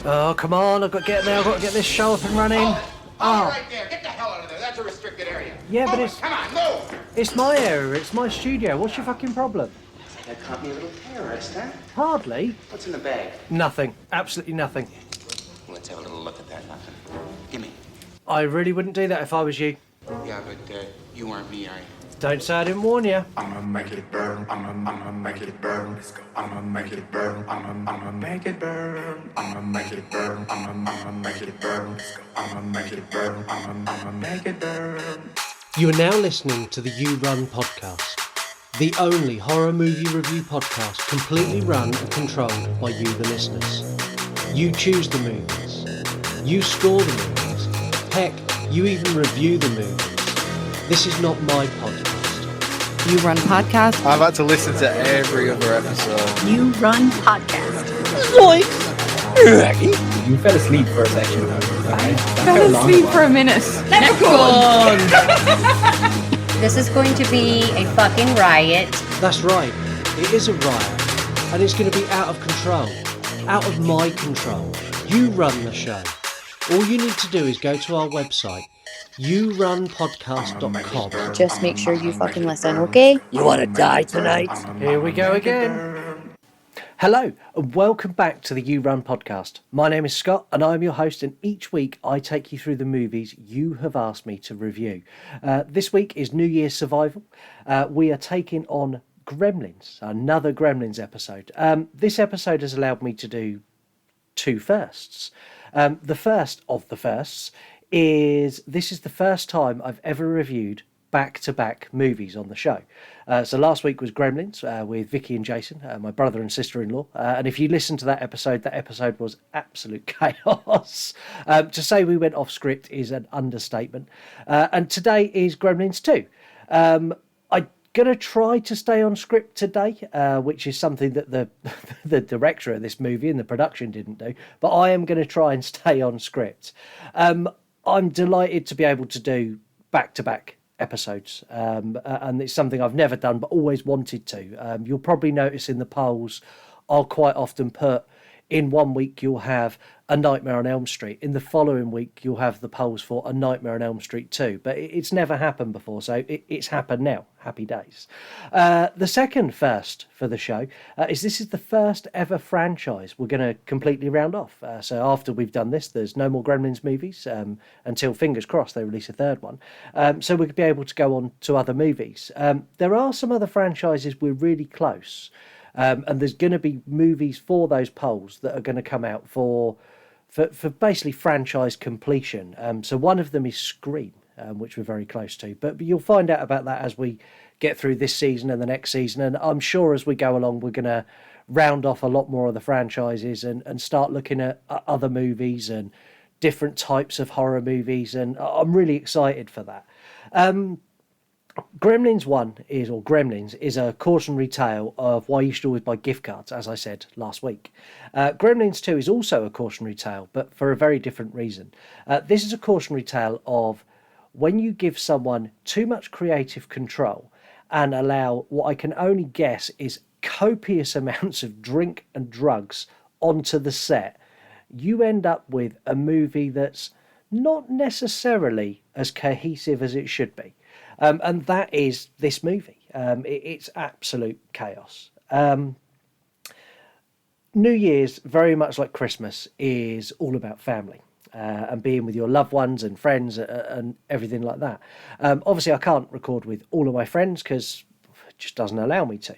Oh, come on, I've got to get there, I've got to get this show up and running. Right there, get the hell out of there, that's a restricted area. Yeah, but Move it. Come on, move! it's my area, it's my studio, what's your fucking problem? That caught me a little terrorist, huh? Hardly. What's in the bag? Nothing, absolutely nothing. Let's have a little look at that nothing. Gimme. I really wouldn't do that if I was you. Yeah, but you aren't me, are you? Don't say I didn't warn you. I'ma make it burn, I'ma make it burn, let's go. I'ma make it burn, I'ma make it burn, I'ma make it burn, I'ma make it burn, let's go. I'ma make it burn, I'ma make it burn. You are now listening to the You Run podcast, the only horror movie review podcast completely run and controlled by you, the listeners. You choose the movies. You score the movies. Heck, you even review the movies. This is not my podcast. You Run podcast. I've had to listen to every other episode. You Run podcast. You fell asleep for a second. I fell asleep for a minute. Never go. This is going to be a fucking riot. That's right, it is a riot, and it's going to be out of control, out of my control. You run the show. All you need to do is go to our website, yourunpodcast.com. Just make sure you fucking listen, okay? You want to die tonight? Here we go again. Hello, and welcome back to the You Run podcast. My name is Scott, and I'm your host, and each week I take you through the movies you have asked me to review. This week is New Year's Survival. We are taking on Gremlins, another Gremlins episode. This episode has allowed me to do two firsts. The first of the firsts is this is the first time I've ever reviewed back-to-back movies on the show. So last week was Gremlins with Vicky and Jason, my brother and sister-in-law. And if you listen to that episode was absolute chaos. To say we went off script is an understatement. And today is Gremlins 2. I'm going to try to stay on script today, which is something that the director of this movie and the production didn't do. But I am going to try and stay on script. I'm delighted to be able to do back-to-back episodes, and it's something I've never done but always wanted to. You'll probably notice in the polls I'll quite often put in 1 week you'll have A Nightmare on Elm Street, in the following week you'll have the polls for A Nightmare on Elm Street 2, but it's never happened before, so it's happened now. Happy days. The second first for the show is this is the first ever franchise we're going to completely round off. So after we've done this, there's no more Gremlins movies until, fingers crossed, they release a third one. So we'll be able to go on to other movies. There are some other franchises we're really close, and there's going to be movies for those polls that are going to come out for basically franchise completion. So one of them is Scream, which we're very close to. But you'll find out about that as we get through this season and the next season. And I'm sure as we go along, we're going to round off a lot more of the franchises and start looking at other movies and different types of horror movies. And I'm really excited for that. Gremlins is a cautionary tale of why you should always buy gift cards, as I said last week. Gremlins 2 is also a cautionary tale, but for a very different reason. This is a cautionary tale of when you give someone too much creative control and allow what I can only guess is copious amounts of drink and drugs onto the set, you end up with a movie that's not necessarily as cohesive as it should be. And that is this movie. It's absolute chaos. New Year's, very much like Christmas, is all about family and being with your loved ones and friends and everything like that. Obviously, I can't record with all of my friends because it just doesn't allow me to.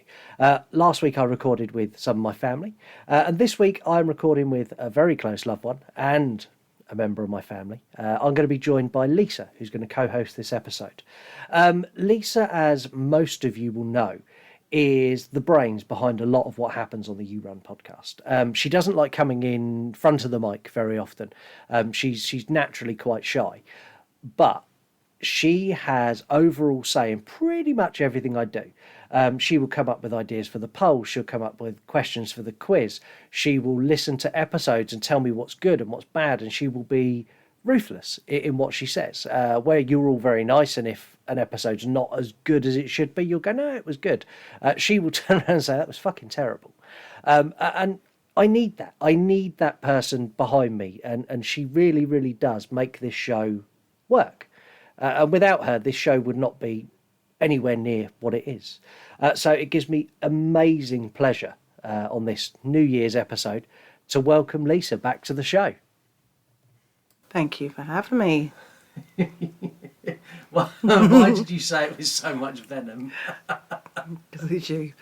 Last week, I recorded with some of my family. And this week, I'm recording with a very close loved one and a member of my family. I'm going to be joined by Lisa, who's going to co-host this episode. Lisa, as most of you will know, is the brains behind a lot of what happens on the You Run podcast. She doesn't like coming in front of the mic very often. She's naturally quite shy, but she has overall say in pretty much everything I do. She will come up with ideas for the poll. She'll come up with questions for the quiz. She will listen to episodes and tell me what's good and what's bad. And she will be ruthless in what she says. Where you're all very nice, and if an episode's not as good as it should be, you'll go, no, it was good. She will turn around and say, that was fucking terrible. And I need that. I need that person behind me, and she really, really does make this show work. And without her, this show would not be anywhere near what it is. So it gives me amazing pleasure on this New Year's episode to welcome Lisa back to the show. Thank you for having me. Well, why did you say it with so much venom? Because it's you.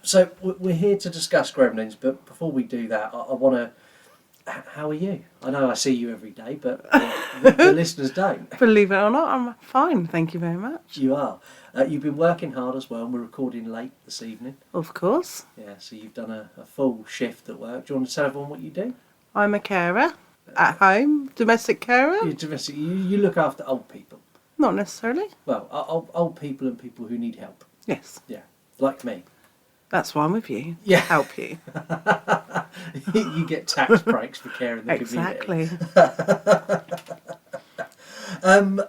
So we're here to discuss Gremlins, but before we do that, I want to... How are you? I know I see you every day, but the listeners don't. Believe it or not, I'm fine. Thank you very much. You are. You've been working hard as well, and we're recording late this evening. Of course. Yeah, so you've done a full shift at work. Do you want to tell everyone what you do? I'm a carer at home, domestic carer. You look after old people. Not necessarily. Well, old people and people who need help. Yes. Yeah, like me. That's why I'm with you. Yeah. To help you. You get tax breaks for caring the Exactly. community.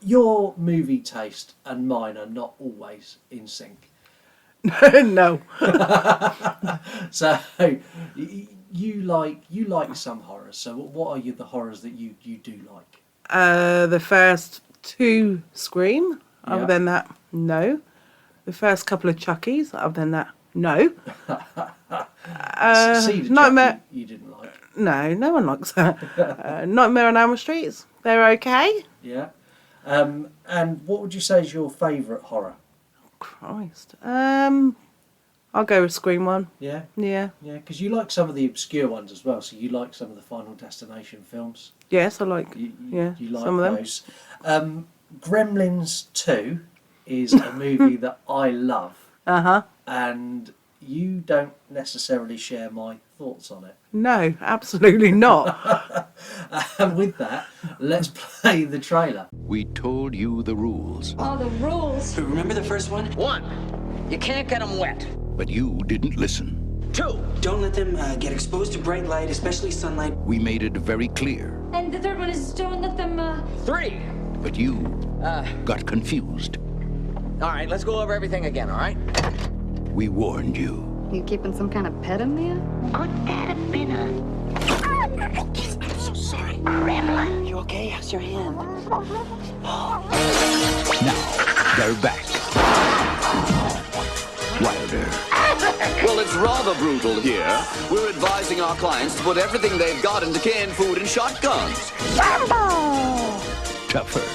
Your movie taste and mine are not always in sync. No. So you like some horrors. So what are the horrors that you do like? The first 2 Scream. Other Yeah. than that, no. The first couple of Chuckies. Other than that, no. Cedar Nightmare. Chucky you didn't like. No one likes that. Nightmare on Elm Street. They're okay. Yeah. And what would you say is your favourite horror? Christ. I'll go with Scream 1. Yeah. Yeah. Yeah, because you like some of the obscure ones as well. So you like some of the Final Destination films. Yes, I like. You like some of them. those. Gremlins 2 is a movie that I love, and you don't necessarily share my thoughts on it. No, absolutely not. And with that, let's play the trailer. We told you the rules, Oh, the rules. Remember the first one? 1, you can't get them wet. but you didn't listen. 2, Don't let them get exposed to bright light, especially sunlight. We made it very clear, and the third one is don't let them, 3. but you got confused. All right, let's go over everything again, all right? We warned you. You keeping some kind of pet in there? Could that have been a... I'm so sorry. Gremlin. You okay? How's your hand? Now, they're back. Wilder, Well, it's rather brutal here. We're advising our clients to put everything they've got into canned food and shotguns. tougher,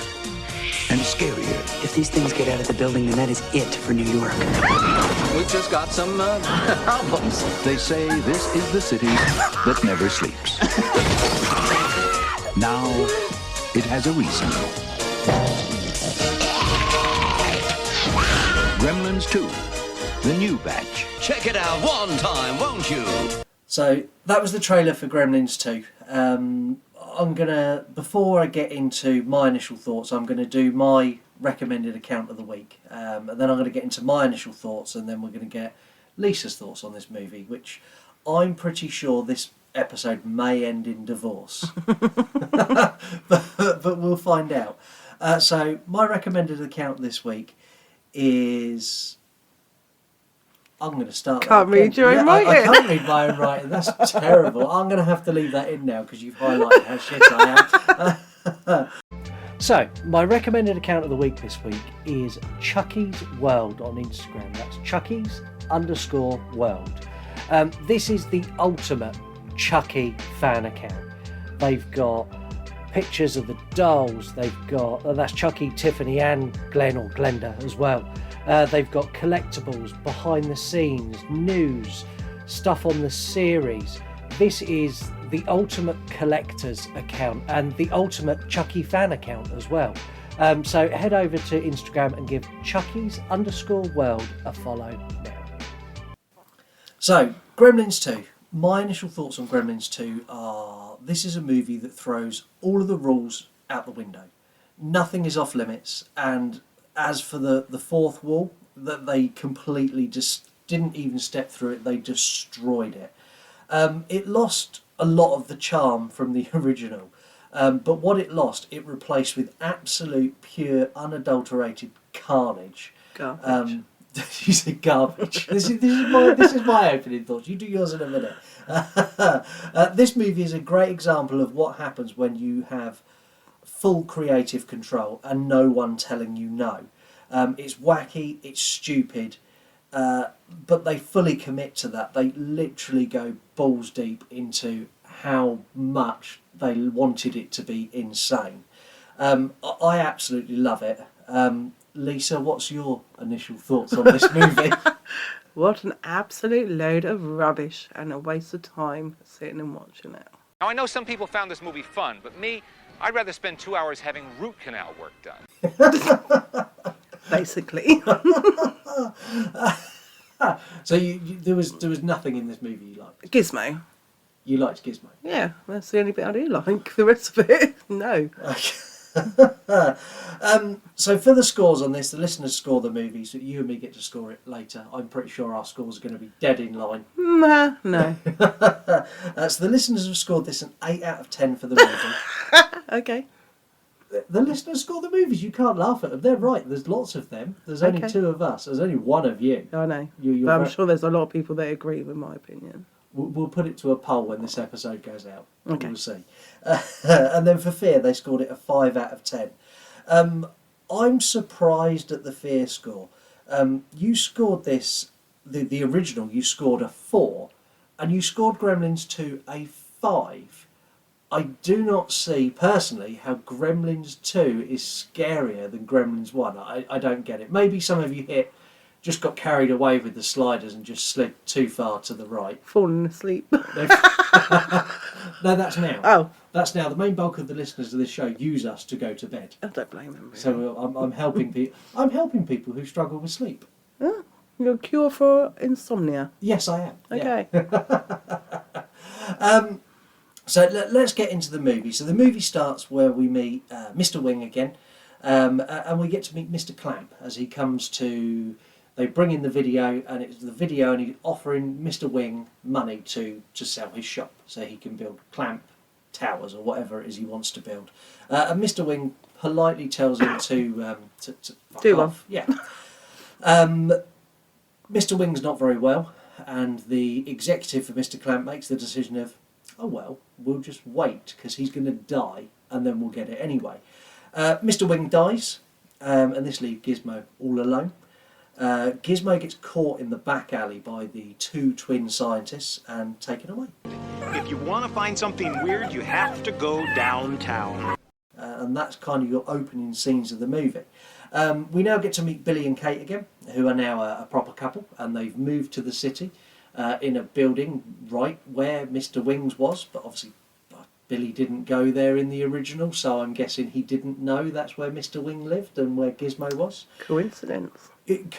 and scarier. If these things get out of the building, then that is it for New York. We've just got some problems. They say this is the city that never sleeps. Now, it has a reason. Gremlins 2, the new batch. Check it out one time, won't you? So that was the trailer for Gremlins 2. I'm gonna, before I get into my initial thoughts, I'm gonna do my recommended account of the week, and then I'm gonna get into my initial thoughts, and then we're gonna get Lisa's thoughts on this movie, which I'm pretty sure this episode may end in divorce, but we'll find out. So my recommended account this week is... I'm going to start. Can't read your own writing. I can't read my own writing. That's terrible. I'm going to have to leave that in now because you've highlighted how shit I am. So, my recommended account of the week this week is Chucky's World on Instagram. That's Chucky's_world. This is the ultimate Chucky fan account. They've got pictures of the dolls. They've got, that's Chucky, Tiffany and Glenn or Glenda as well. They've got collectibles, behind the scenes, news, stuff on the series. This is the ultimate collector's account and the ultimate Chucky fan account as well. So head over to Instagram and give Chucky's_world a follow now. So, Gremlins 2. My initial thoughts on Gremlins 2 are, this is a movie that throws all of the rules out the window. Nothing is off limits, and as for the fourth wall, that they completely just didn't even step through it, they destroyed it. It lost a lot of the charm from the original, but what it lost, it replaced with absolute, pure, unadulterated carnage. Garbage. You said garbage. This is my opening thoughts. You do yours in a minute. This movie is a great example of what happens when you have full creative control and no one telling you no. It's wacky, it's stupid, but they fully commit to that. They literally go balls deep into how much they wanted it to be insane. I absolutely love it. Lisa, what's your initial thoughts on this movie? What an absolute load of rubbish and a waste of time sitting and watching it. Now, I know some people found this movie fun, but me, I'd rather spend 2 hours having root canal work done. Basically. So there was nothing in this movie you liked? Gizmo. You liked Gizmo? Yeah, that's the only bit I do like. The rest of it, no. So for the scores on this, the listeners score the movie, so you and me get to score it later. I'm pretty sure our scores are going to be dead in line. Nah, no. So the listeners have scored this an 8 out of 10 for the movie. Okay. The listeners score the movies. You can't laugh at them. They're right. There's lots of them. There's only 2 of us. There's only 1 of you. I know. But I'm sure there's a lot of people that agree with my opinion. We'll put it to a poll when this episode goes out. Okay. We'll see. And then for Fear, they scored it a 5 out of 10. I'm surprised at the Fear score. You scored this, the original, you scored a 4, and you scored Gremlins 2 a 5. I do not see, personally, how Gremlins 2 is scarier than Gremlins 1. I don't get it. Maybe some of you just got carried away with the sliders and just slid too far to the right. Falling asleep. No, that's now. Oh. That's now. The main bulk of the listeners of this show use us to go to bed. I don't blame them. Really. So I'm helping people. I'm helping people who struggle with sleep. Oh, you're a cure for insomnia. Yes, I am. Okay. Yeah. So let's get into the movie. So the movie starts where we meet Mr. Wing again, and we get to meet Mr. Clamp as he comes to. They bring in the video, and it's the video, and he's offering Mr. Wing money to sell his shop so he can build clamp towers or whatever it is he wants to build. And Mr. Wing politely tells him to fuck do off. Yeah. Mr. Wing's not very well, and the executive for Mr. Clamp makes the decision of, oh well, we'll just wait because he's going to die, and then we'll get it anyway. Mr. Wing dies, and this leaves Gizmo all alone. Gizmo gets caught in the back alley by the 2 twin scientists and taken away. If you want to find something weird, you have to go downtown. And that's kind of your opening scenes of the movie. We now get to meet Billy and Kate again, who are now a proper couple, and they've moved to the city in a building right where Mr. Wings was, but obviously Billy didn't go there in the original, so I'm guessing he didn't know that's where Mr. Wing lived and where Gizmo was. Coincidence.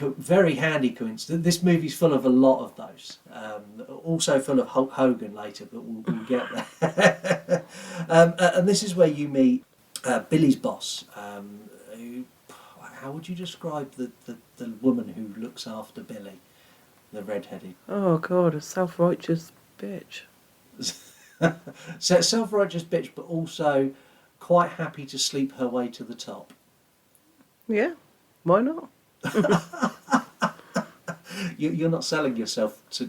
Very handy coincidence. This movie's full of a lot of those. Also full of Hulk Hogan later, but we'll get there. And this is where you meet Billy's boss. Who, how would you describe the woman who looks after Billy? The red-headed. Oh God, a self-righteous bitch. So self-righteous bitch, but also quite happy to sleep her way to the top. Yeah, why not? You're not selling yourself to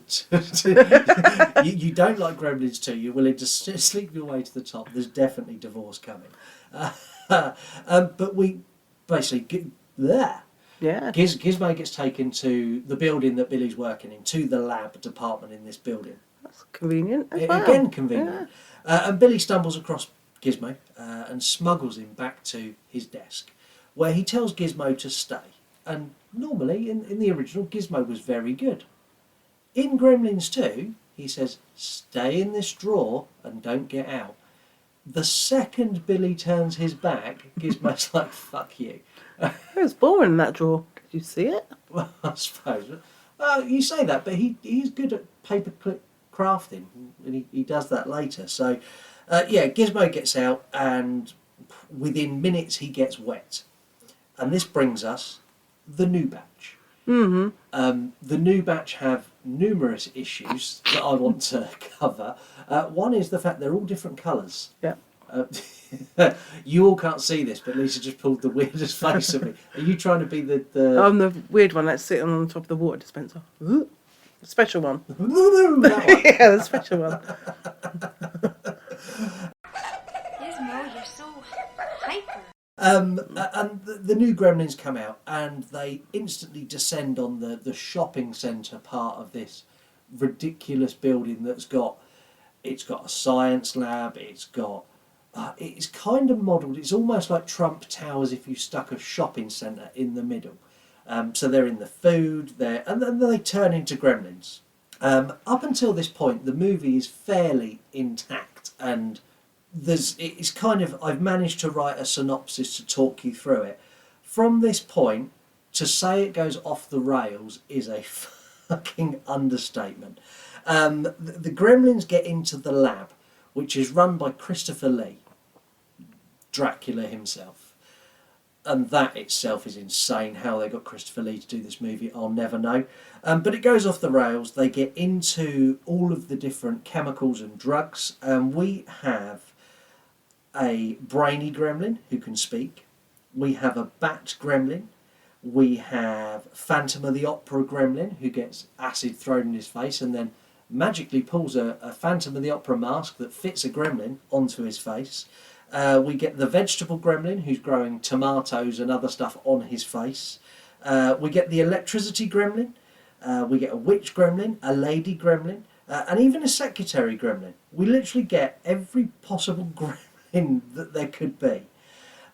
you don't like Gremlins 2. You're willing to sleep your way to the top. There's definitely divorce coming. But we basically Gizmo gets taken to the building that Billy's working in, to the lab department in this building. That's convenient as well. Again, convenient. Yeah. And Billy stumbles across Gizmo and smuggles him back to his desk, where he tells Gizmo to stay. And normally, in the original, Gizmo was very good. In Gremlins 2, he says, stay in this drawer and don't get out. The second Billy turns his back, Gizmo's like, fuck you. It was boring, that drawer. Did you see it? Well, I suppose. You say that, but he's good at paperclip crafting, and he does that later. So, Gizmo gets out, and within minutes he gets wet. And this brings us the new batch. Mm-hmm. The new batch have numerous issues that I want to cover. One is the fact they're all different colours. Yeah. You all can't see this, but Lisa just pulled the weirdest face at me. Are you trying to be the... I'm the weird one that's sitting on top of the water dispenser. The special one. That one. Yeah, the special one. Gizmo, you're so hyper. And the new Gremlins come out, and they instantly descend on the shopping centre part of this ridiculous building that's got... It's got a science lab, it's got... it's kind of modelled, it's almost like Trump Towers if you stuck a shopping centre in the middle. So they're in the food, and then they turn into Gremlins. Up until this point, the movie is fairly intact, and it's kind of... I've managed to write a synopsis to talk you through it. From this point, to say it goes off the rails is a fucking understatement. The Gremlins get into the lab, which is run by Christopher Lee, Dracula himself. And that itself is insane, how they got Christopher Lee to do this movie, I'll never know. But it goes off the rails. They get into all of the different chemicals and drugs. We have a brainy gremlin who can speak. We have a bat gremlin. We have Phantom of the Opera gremlin who gets acid thrown in his face and then magically pulls a Phantom of the Opera mask that fits a gremlin onto his face. We get the vegetable gremlin who's growing tomatoes and other stuff on his face. We get the electricity gremlin. We get a witch gremlin, a lady gremlin, and even a secretary gremlin. We literally get every possible gremlin that there could be.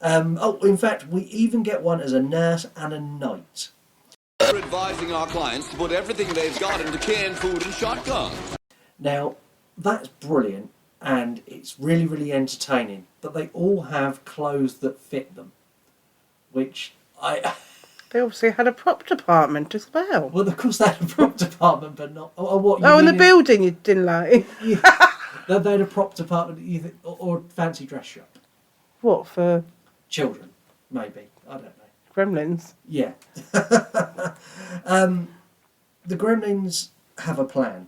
In fact, we even get one as a nurse and a knight. We're advising our clients to put everything they've got into canned food and shotguns. Now, that's brilliant, and it's really, really entertaining, but they all have clothes that fit them, which They obviously had a prop department as well. Well, of course they had a prop department, but not... what? In the building you didn't like? Yeah. They had a prop department or a fancy dress shop. What, for... Children, maybe. I don't know. Gremlins? Yeah. The Gremlins have a plan,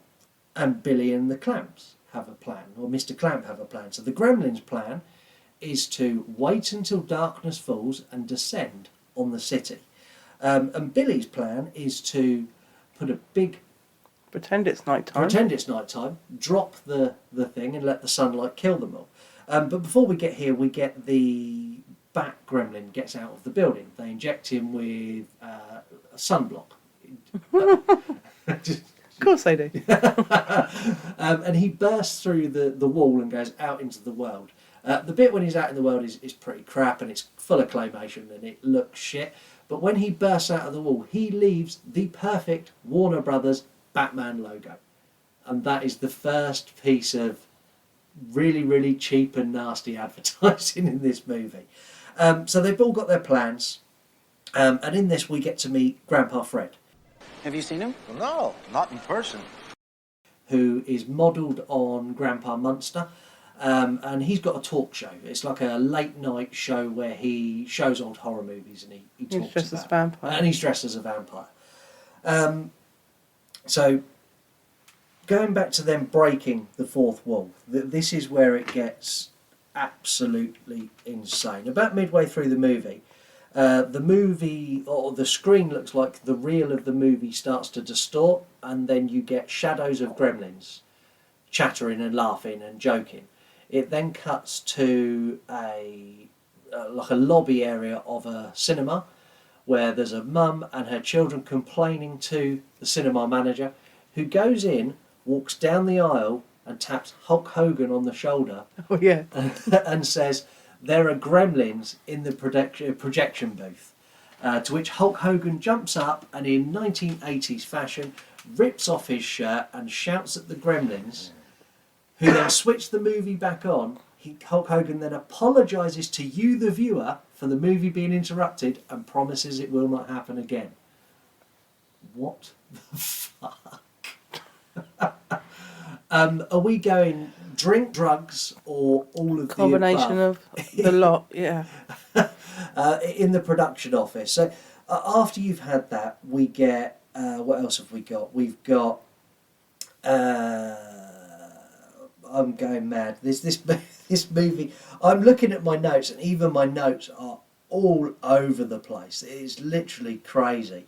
and Billy and the Clamps have a plan, or Mr. Clamp have a plan. So the Gremlins' plan is to wait until darkness falls and descend on the city. And Billy's plan is to put a big... Pretend it's night time. Drop the thing and let the sunlight kill them all. But before we get here, we get the Bat Gremlin gets out of the building. They inject him with a sunblock. Of course they do. And he bursts through the wall and goes out into the world. The bit when he's out in the world is pretty crap, and it's full of claymation and it looks shit. But when he bursts out of the wall, he leaves the perfect Warner Brothers Batman logo. And that is the first piece of really, really cheap and nasty advertising in this movie. So they've all got their plans. And in this, we get to meet Grandpa Fred. Have you seen him? No, not in person. Who is modelled on Grandpa Munster. And he's got a talk show. It's like a late night show where he shows old horror movies and he talks He's dressed about... as a vampire. And he's dressed as a vampire. So, going back to them breaking the fourth wall, this is where it gets absolutely insane. About midway through the movie, or the screen looks like the reel of the movie starts to distort, and then you get shadows of gremlins chattering and laughing and joking. It then cuts to like a lobby area of a cinema where there's a mum and her children complaining to the cinema manager, who goes in, walks down the aisle and taps Hulk Hogan on the shoulder. Oh, yeah. And says, there are gremlins in the projection booth. To which Hulk Hogan jumps up and in 1980s fashion rips off his shirt and shouts at the gremlins, who then switch the movie back on. Hulk Hogan then apologises to you, the viewer, for the movie being interrupted and promises it will not happen again. What the fuck? Are we going drink, drugs, or all of the combination above? Of the lot, yeah. In the production office. So after you've had that, we get... what else have we got? We've got... I'm going mad. This movie. I'm looking at my notes, and even my notes are all over the place. It is literally crazy.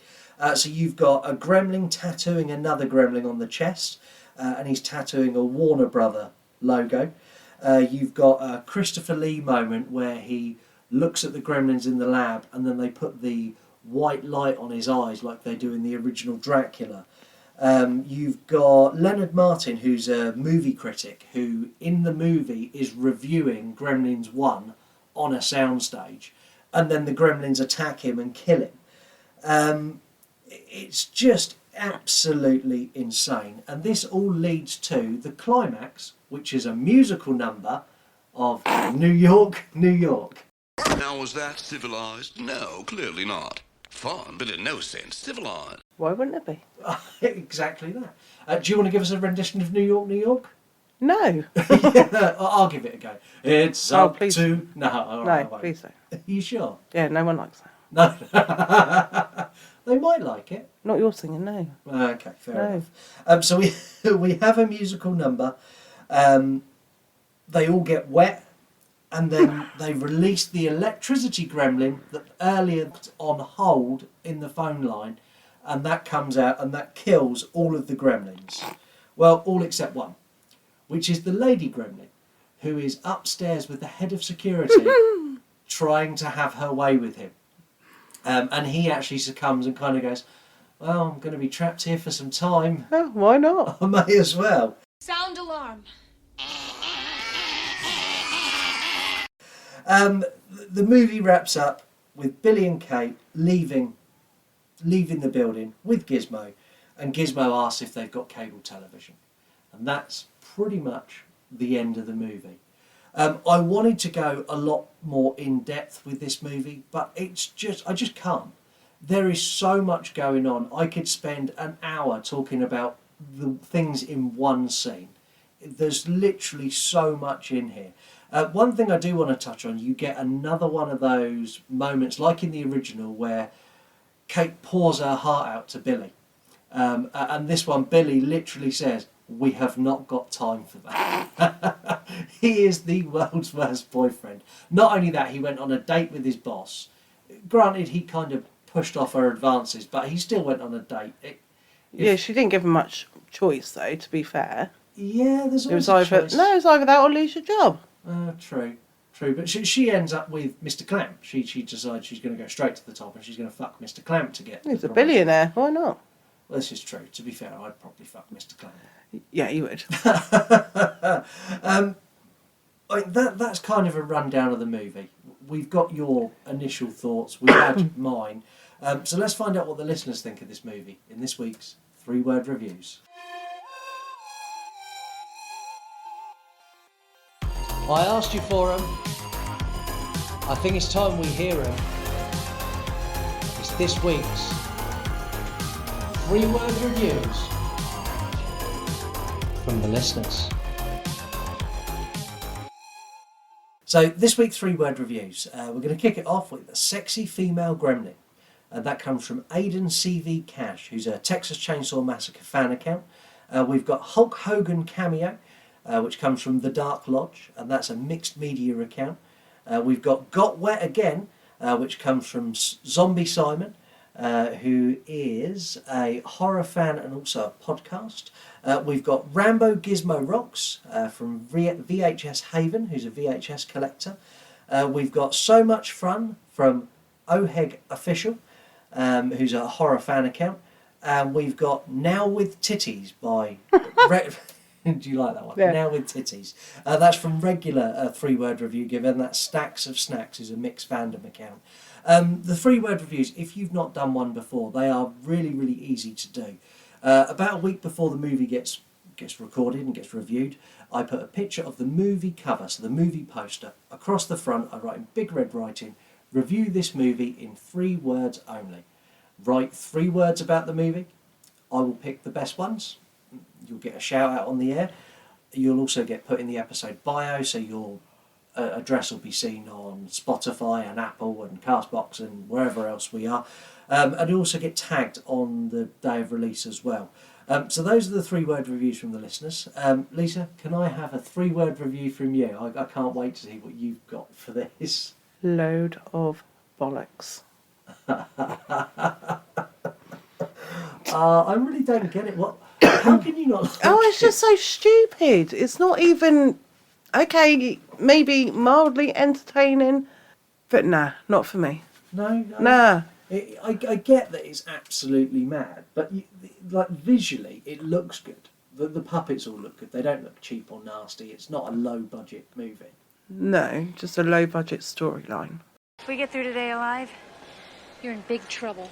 So you've got a gremlin tattooing another gremlin on the chest, and he's tattooing a Warner Brother logo. You've got a Christopher Lee moment where he looks at the gremlins in the lab, and then they put the white light on his eyes like they do in the original Dracula. You've got Leonard Martin, who's a movie critic, who in the movie is reviewing Gremlins 1 on a soundstage, and then the gremlins attack him and kill him. It's just absolutely insane. And this all leads to the climax, which is a musical number of New York, New York. Now, was that civilized? No, clearly not. Fun, but in no sense civilized. Why wouldn't it be? Exactly that. Do you want to give us a rendition of New York, New York? No. Yeah, I'll give it a go. It's up please. to... No, all right, I No, won't. please don't. Are you sure? Yeah, no one likes that. No. They might like it. Not your singing, no. Okay, fair No. enough. So we have a musical number. They all get wet, and then they release the electricity gremlin that earlier was on hold in the phone line, and that comes out and that kills all of the gremlins. Well, all except one, which is the lady gremlin, who is upstairs with the head of security trying to have her way with him. And he actually succumbs and kind of goes, well, I'm going to be trapped here for some time. Oh, why not? I may as well. Sound alarm. The movie wraps up with Billy and Kate leaving the building with Gizmo, and Gizmo asks if they've got cable television. And that's pretty much the end of the movie. I wanted to go a lot more in depth with this movie, but I just can't. There is so much going on. I could spend an hour talking about the things in one scene. There's literally so much in here. One thing I do want to touch on, you get another one of those moments, like in the original, where Kate pours her heart out to Billy. And this one, Billy literally says, we have not got time for that. He is the world's worst boyfriend. Not only that, he went on a date with his boss. Granted, he kind of pushed off her advances, but he still went on a date. Yeah, she didn't give him much choice, though, to be fair. Yeah, there's It was always a either choice. no, it was either that or lose your job. True. But she ends up with Mr. Clamp. She decides she's going to go straight to the top and she's going to fuck Mr. Clamp to get... He's the a promotion. billionaire. Why not? Well, this is true. To be fair, I'd probably fuck Mr. Clamp. Yeah, you would. That's kind of a rundown of the movie. We've got your initial thoughts. We've had mine. So let's find out what the listeners think of this movie in this week's 3-word reviews. I asked you for them. I think it's time we hear them. It's this week's 3-word reviews from the listeners. So this week's 3-word reviews, we're going to kick it off with a sexy female gremlin. That comes from Aidan CV Cash, who's a Texas Chainsaw Massacre fan account. We've got Hulk Hogan cameo, which comes from The Dark Lodge, and that's a mixed media account. We've got Wet Again, which comes from Zombie Simon, who is a horror fan and also a podcast. We've got Rambo Gizmo Rocks from VHS Haven, who's a VHS collector. We've got So Much Fun from Oheg Official, who's a horror fan account. And we've got Now With Titties by... Do you like that one? Yeah. Now With Titties. That's from regular 3-word review given. That's Stacks of Snacks, who's a mixed fandom account. The 3-word reviews, if you've not done one before, they are really, really easy to do. About a week before the movie gets recorded and gets reviewed, I put a picture of the movie cover, so the movie poster, across the front. I write in big red writing, review this movie in 3 words only. Write 3 words about the movie. I will pick the best ones. You'll get a shout out on the air. You'll also get put in the episode bio, so your address will be seen on Spotify and Apple and Castbox and wherever else we are. And you'll also get tagged on the day of release as well. So those are the 3-word reviews from the listeners. Lisa, can I have a 3-word review from you? I can't wait to see what you've got for this. Load of bollocks. I really don't get it. What? How can you not? Like It's just so stupid. It's not even okay. Maybe mildly entertaining, but nah, not for me. No. Nah. I get that it's absolutely mad, but like visually, it looks good. The puppets all look good. They don't look cheap or nasty. It's not a low budget movie. No, just a low budget storyline. If we get through today alive, you're in big trouble.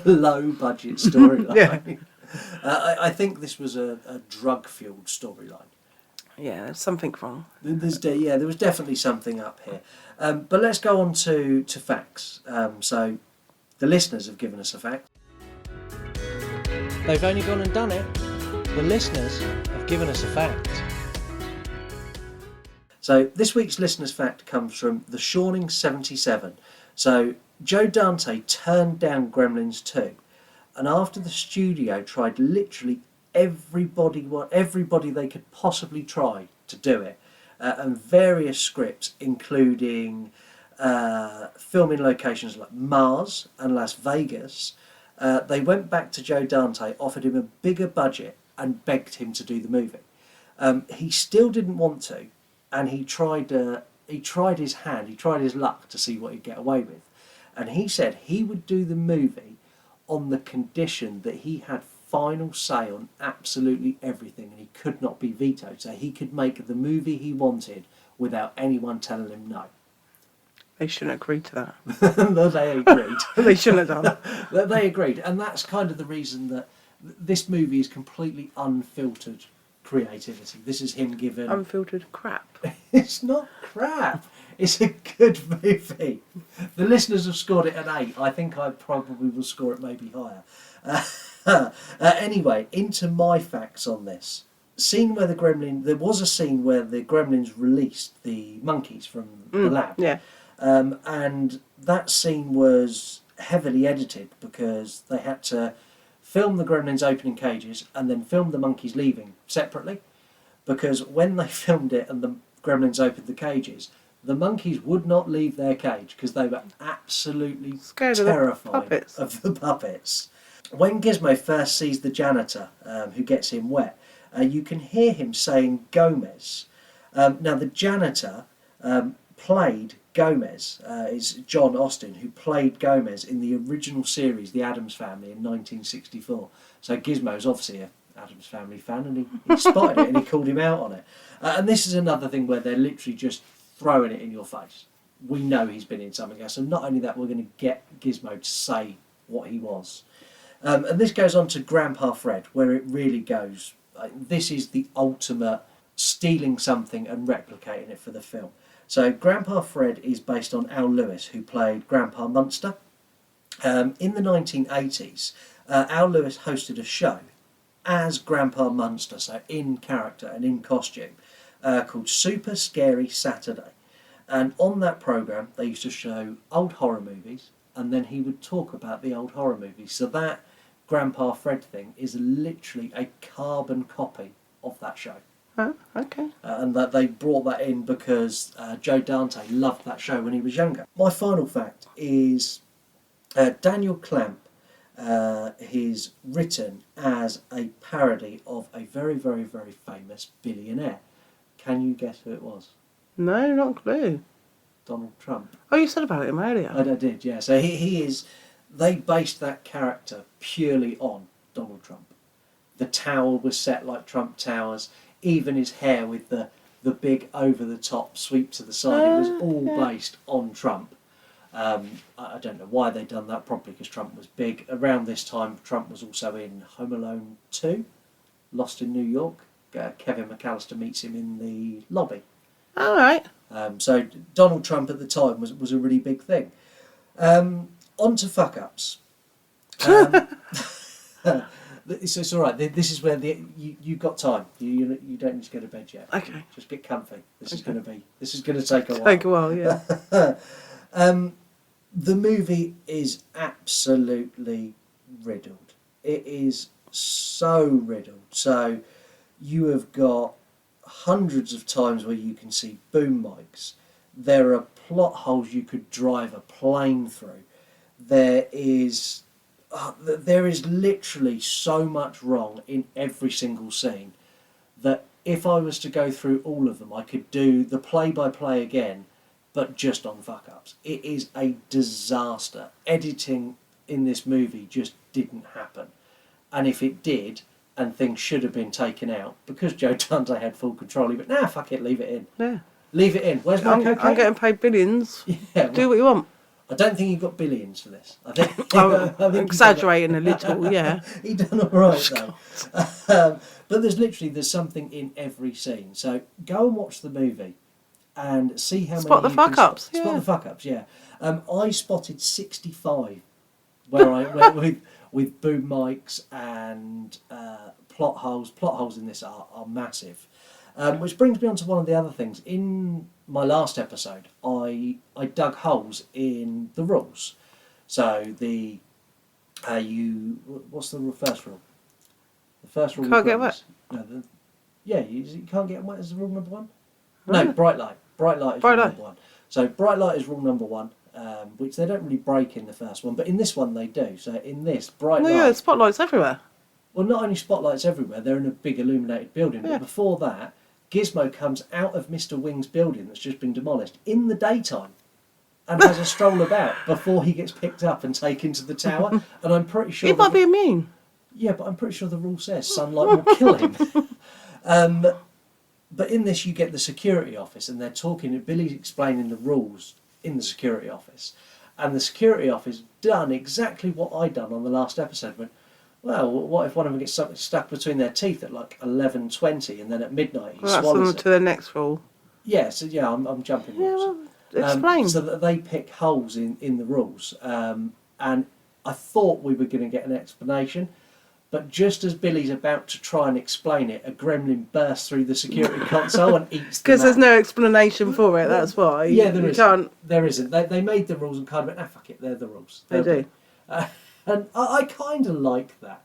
Low budget storyline. Yeah. I think this was a drug fueled storyline. Yeah, there's something wrong. There was definitely something up here. But let's go on to facts. So the listeners have given us a fact. They've only gone and done it. The listeners have given us a fact. So this week's listener's fact comes from the Shawning 77. So Joe Dante turned down Gremlins 2, and after the studio tried literally everybody they could possibly try to do it, and various scripts, including filming locations like Mars and Las Vegas, they went back to Joe Dante, offered him a bigger budget, and begged him to do the movie. He still didn't want to, and he tried his hand, he tried his luck to see what he'd get away with. And he said he would do the movie on the condition that he had final say on absolutely everything, and he could not be vetoed. So he could make the movie he wanted without anyone telling him no. They shouldn't agree to that. No, they agreed. They shouldn't have done. They agreed, and that's kind of the reason that this movie is completely unfiltered creativity. This is him given... Unfiltered crap. It's not crap. It's a good movie. The listeners have scored it an 8. I think I probably will score it maybe higher. Anyway, into my facts on this. There was a scene where the Gremlins released the monkeys from the lab. Yeah. And that scene was heavily edited because they had to film the Gremlins opening cages and then film the monkeys leaving separately, because when they filmed it and the Gremlins opened the cages, the monkeys would not leave their cage because they were absolutely terrified of the puppets. When Gizmo first sees the janitor who gets him wet, you can hear him saying Gomez. Now the janitor played Gomez, is John Austin, who played Gomez in the original series, The Addams Family, in 1964. So Gizmo's obviously an Addams Family fan, and he spotted it and he called him out on it. And this is another thing where they're literally just throwing it in your face. We know he's been in something else, and not only that, we're going to get Gizmo to say what he was. And this goes on to Grandpa Fred, where it really goes. This is the ultimate stealing something and replicating it for the film. So Grandpa Fred is based on Al Lewis, who played Grandpa Munster. In the 1980s, Al Lewis hosted a show as Grandpa Munster, so in character and in costume, called Super Scary Saturday. And on that programme, they used to show old horror movies, and then he would talk about the old horror movies. So that Grandpa Fred thing is literally a carbon copy of that show. Oh, okay. And that they brought that in because Joe Dante loved that show when he was younger. My final fact is Daniel Clamp is written as a parody of a very, very, very famous billionaire. Can you guess who it was? No, not a clue. Donald Trump. Oh, you said about him earlier. I did, yeah. So he is... They based that character purely on Donald Trump. The towel was set like Trump towers. Even his hair with the big over-the-top sweep to the side. It was all based on Trump. I don't know why they'd done that, probably because Trump was big. Around this time, Trump was also in Home Alone 2, Lost in New York. Kevin McAllister meets him in the lobby. All right. So Donald Trump at the time was a really big thing. On to fuck-ups. It's all right. This is where you've got time. You don't need to go to bed yet. Okay. Just get comfy. This is going to take a while. Take a while, yeah. The movie is absolutely riddled. It is so riddled. So you have got hundreds of times where you can see boom mics. There are plot holes you could drive a plane through. There is literally so much wrong in every single scene that if I was to go through all of them, I could do the play-by-play again, but just on fuck-ups. It is a disaster. Editing in this movie just didn't happen. And if it did, and things should have been taken out, because Joe Dante had full control, he went, nah, fuck it, leave it in. Yeah. Leave it in. Where's my cocaine? I'm getting paid billions. Yeah, do what you want. I don't think he got billions for this. I think I'm exaggerating a little, yeah. He done all right though. But there's something in every scene. So go and watch the movie and see how spot many the fuck ups. Spot the fuck ups. Yeah. I spotted 65 where I went with boom mics and plot holes. Plot holes in this are massive. Which brings me on to one of the other things. In my last episode, I dug holes in the rules. So what's the first rule? The first rule. Can't get wet. No, you can't get wet as rule number one. No, bright light. Bright light is rule number one. So bright light is rule number one, which they don't really break in the first one, but in this one they do. So in this bright light. Yeah, spotlights everywhere. Well, not only spotlights everywhere, they're in a big illuminated building. Yeah. But before that, Gizmo comes out of Mr. Wing's building that's just been demolished in the daytime and has a stroll about before he gets picked up and taken to the tower. And I'm pretty sure... He might be immune. Yeah, but I'm pretty sure the rule says sunlight will kill him. But in this, you get the security office, and they're talking... Billy's explaining the rules in the security office. And the security office done exactly what I done on the last episode. Went, well, what if one of them gets something stuck between their teeth at like 11:20 and then at midnight he swallows it? To the next rule. Yeah, so yeah, I'm jumping rules. Well, explain. So that they pick holes in the rules. And I thought we were going to get an explanation, but just as Billy's about to try and explain it, a gremlin bursts through the security console and eats them. Because there's no explanation for it, that's why. Yeah, there isn't. There isn't. They made the rules and kind of went, fuck it, they're the rules. They do. And I kind of like that.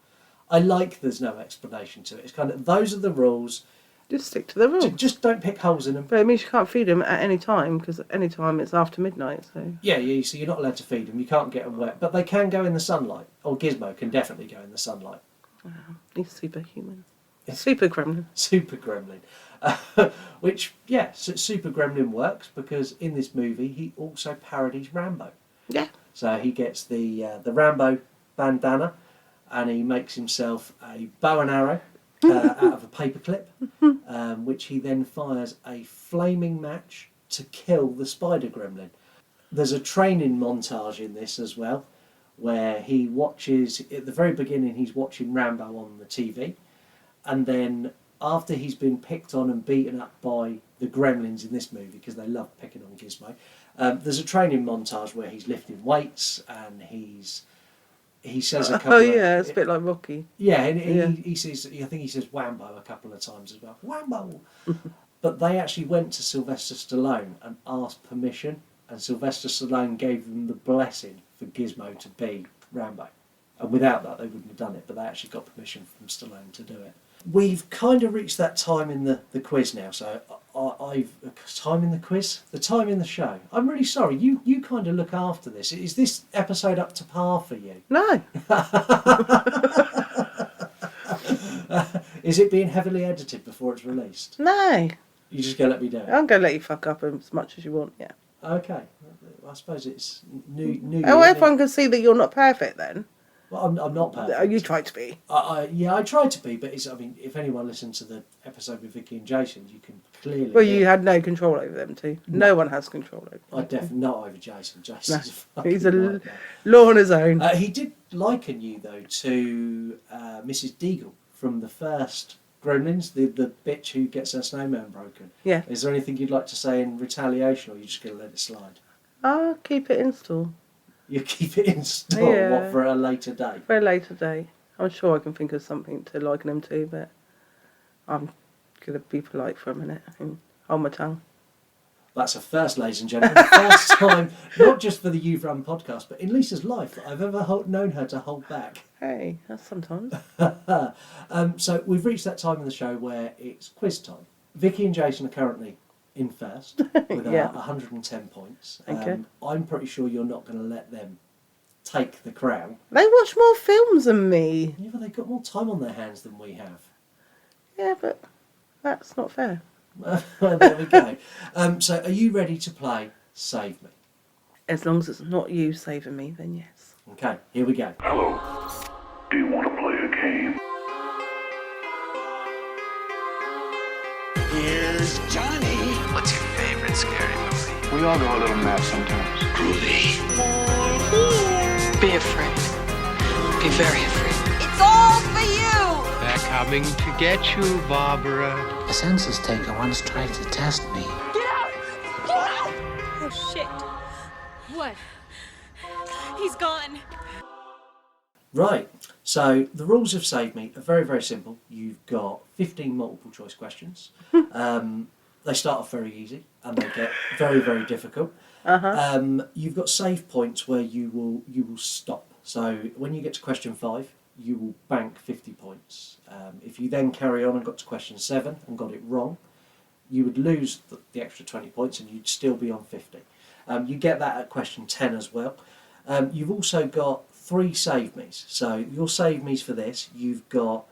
I like there's no explanation to it. It's kind of, those are the rules. Just stick to the rules. Just don't pick holes in them. But it means you can't feed them at any time, because at any time it's after midnight. So yeah, so you're not allowed to feed them. You can't get them wet. But they can go in the sunlight. Or Gizmo can definitely go in the sunlight. Wow, he's superhuman. Super gremlin. Super gremlin. Which, yeah, Super Gremlin works because in this movie he also parodies Rambo. Yeah. So he gets the Rambo bandana and he makes himself a bow and arrow out of a paperclip, which he then fires a flaming match to kill the spider gremlin. There's a training montage in this as well, where he watches, at the very beginning he's watching Rambo on the TV, and then after he's been picked on and beaten up by the gremlins in this movie, because they love picking on Gizmo, there's a training montage where he's lifting weights and he says a couple it's a bit like Rocky. Yeah, and he says, I think he says Wambo a couple of times as well. Wambo! But they actually went to Sylvester Stallone and asked permission, and Sylvester Stallone gave them the blessing for Gizmo to be Rambo. And without that, they wouldn't have done it, but they actually got permission from Stallone to do it. We've kind of reached that time in the quiz now, so time in the quiz? The time in the show. I'm really sorry, you kind of look after this. Is this episode up to par for you? No. Is it being heavily edited before it's released? No. You just going to let me do it? I'm going to let you fuck up as much as you want, yeah. Okay. I suppose it's new. Oh, everyone can see that you're not perfect then. Well, I'm not perfect. Oh, you tried to be. I tried to be, but if anyone listened to the episode with Vicky and Jason, you can clearly... Well, you had no control over them too. No one has control over them. I definitely not over Jason. Jason's he's a law on his own. He did liken you, though, to Mrs. Deagle from the first Gremlins, the bitch who gets her snowman broken. Yeah. Is there anything you'd like to say in retaliation, or are you just going to let it slide? I'll keep it in store. You keep it in store, yeah. What, for a later date? For a later date. I'm sure I can think of something to liken him to, but I'm going to be polite for a minute and hold my tongue. That's a first, ladies and gentlemen. First time, not just for the You've Run podcast, but in Lisa's life that I've ever known her to hold back. Hey, that's sometimes. So we've reached that time in the show where it's quiz time. Vicky and Jason are currently in first with 110 points. Okay. I'm pretty sure you're not going to let them take the crown. They watch more films than me. Yeah, but they've got more time on their hands than we have. Yeah, but that's not fair. Well, there we go. So are you ready to play Save Me? As long as it's not you saving me, then yes. Okay, here we go. Hello. Do you want to play a game? Here's Johnny. What's your favorite scary movie? We all go a little mad sometimes. Groovy. Be afraid. Be very afraid. It's all for you! They're coming to get you, Barbara. A census taker once tried to test me. Get out! Get out! Oh, shit. What? He's gone. Right, so the rules of Save Me are very, very simple. You've got 15 multiple choice questions. They start off very easy and they get very, very difficult. You've got save points where you will stop. So when you get to question 5, you will bank 50 points. If you then carry on and got to question 7 and got it wrong, you would lose the extra 20 points and you'd still be on 50. You get that at question 10 as well. You've also got 3 save me's. So your save me's for this, you've got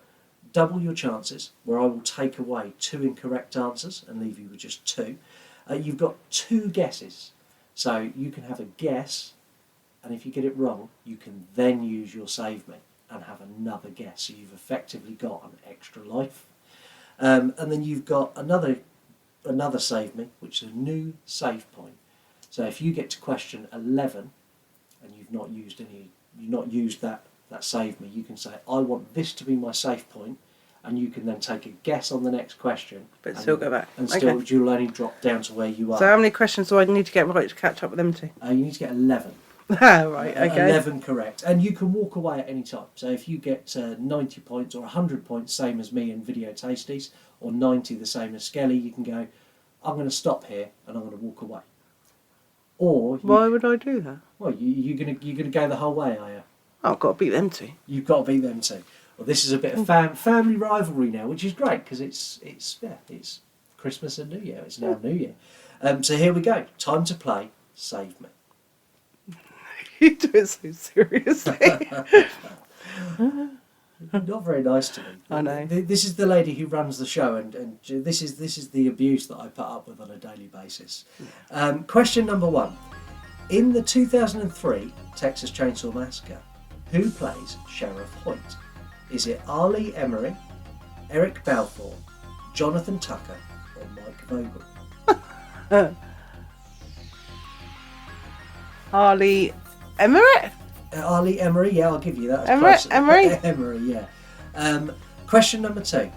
double your chances, where I will take away 2 incorrect answers and leave you with just 2. You've got 2 guesses. So you can have a guess, and if you get it wrong, you can then use your save me and have another guess. So you've effectively got an extra life. And then you've got another save me, which is a new save point. So if you get to question 11 and you've not used that save me, you can say, I want this to be my save point, and you can then take a guess on the next question. But still go back. And still, you'll only drop down to where you are. So how many questions do I need to get right to catch up with them two? You need to get 11. Right, okay. 11 correct. And you can walk away at any time. So if you get 90 points or 100 points, same as me in Video Tasties, or 90 the same as Skelly, you can go, I'm going to stop here and I'm going to walk away. Or why would I do that? Well, you're gonna go the whole way, are you? Oh, I've got to beat them two. You've got to beat them two. Well, this is a bit of family rivalry now, which is great because it's Christmas and New Year. It's now New Year. So here we go. Time to play Save Me. You do it so seriously. Not very nice to me. I know. This is the lady who runs the show, and this is the abuse that I put up with on a daily basis. Question number 1. In the 2003 Texas Chainsaw Massacre, who plays Sheriff Hoyt? Is it Arlie Emery, Eric Balfour, Jonathan Tucker, or Mike Vogel? Arlie Emery? Arlie Emery, yeah, I'll give you that. Emery? Emery, yeah. Question number 2.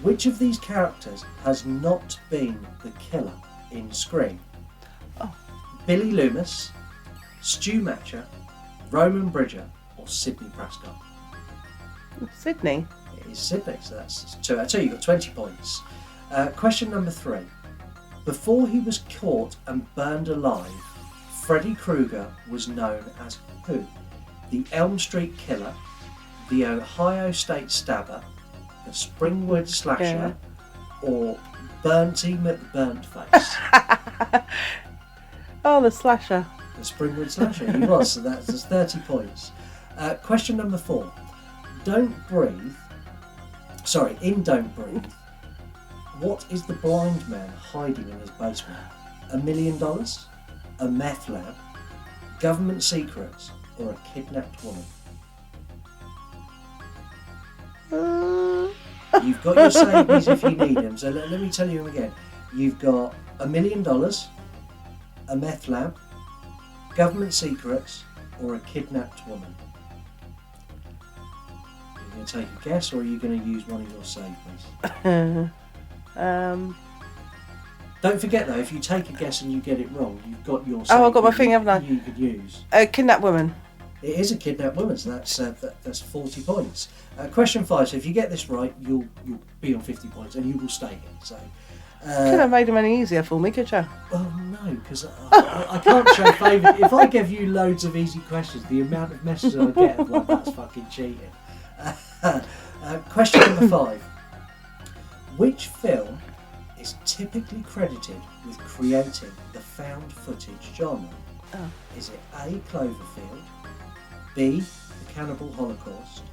Which of these characters has not been the killer in Scream? Oh. Billy Loomis, Stu Matcher, Roman Bridger, or Sidney Prescott? Sydney. It is Sydney, so that's 2 out of 2. You've got 20 points. Question number 3. Before he was caught and burned alive, Freddy Krueger was known as who? The Elm Street Killer, the Ohio State Stabber, the Springwood Slasher, or Burnty McBurntface? Oh, the Slasher. The Springwood Slasher, he was, so that's 30 points. Question number 4. In Don't Breathe, what is the blind man hiding in his basement? $1 million? A meth lab? Government secrets? Or a kidnapped woman? You've got your savings if you need them, so let me tell you them again. You've got $1 million, a meth lab, government secrets, or a kidnapped woman. Are you going to take a guess, or are you going to use one of your savings? Don't forget though, if you take a guess and you get it wrong, you've got your savings. Oh, I've got my thing, haven't I? You could use. A kidnapped woman. It is a kidnapped woman, so that's 40 points. Question 5. So if you get this right, you'll be on 50 points, and you will stay here. So, Could have made them any easier for me, could you? Well, no, because I can't show favour. If I give you loads of easy questions, the amount of messages I get of like, that's fucking cheating. Question number 5. Which film is typically credited with creating the found footage genre? Oh. Is it A, Cloverfield, B, The Cannibal Holocaust,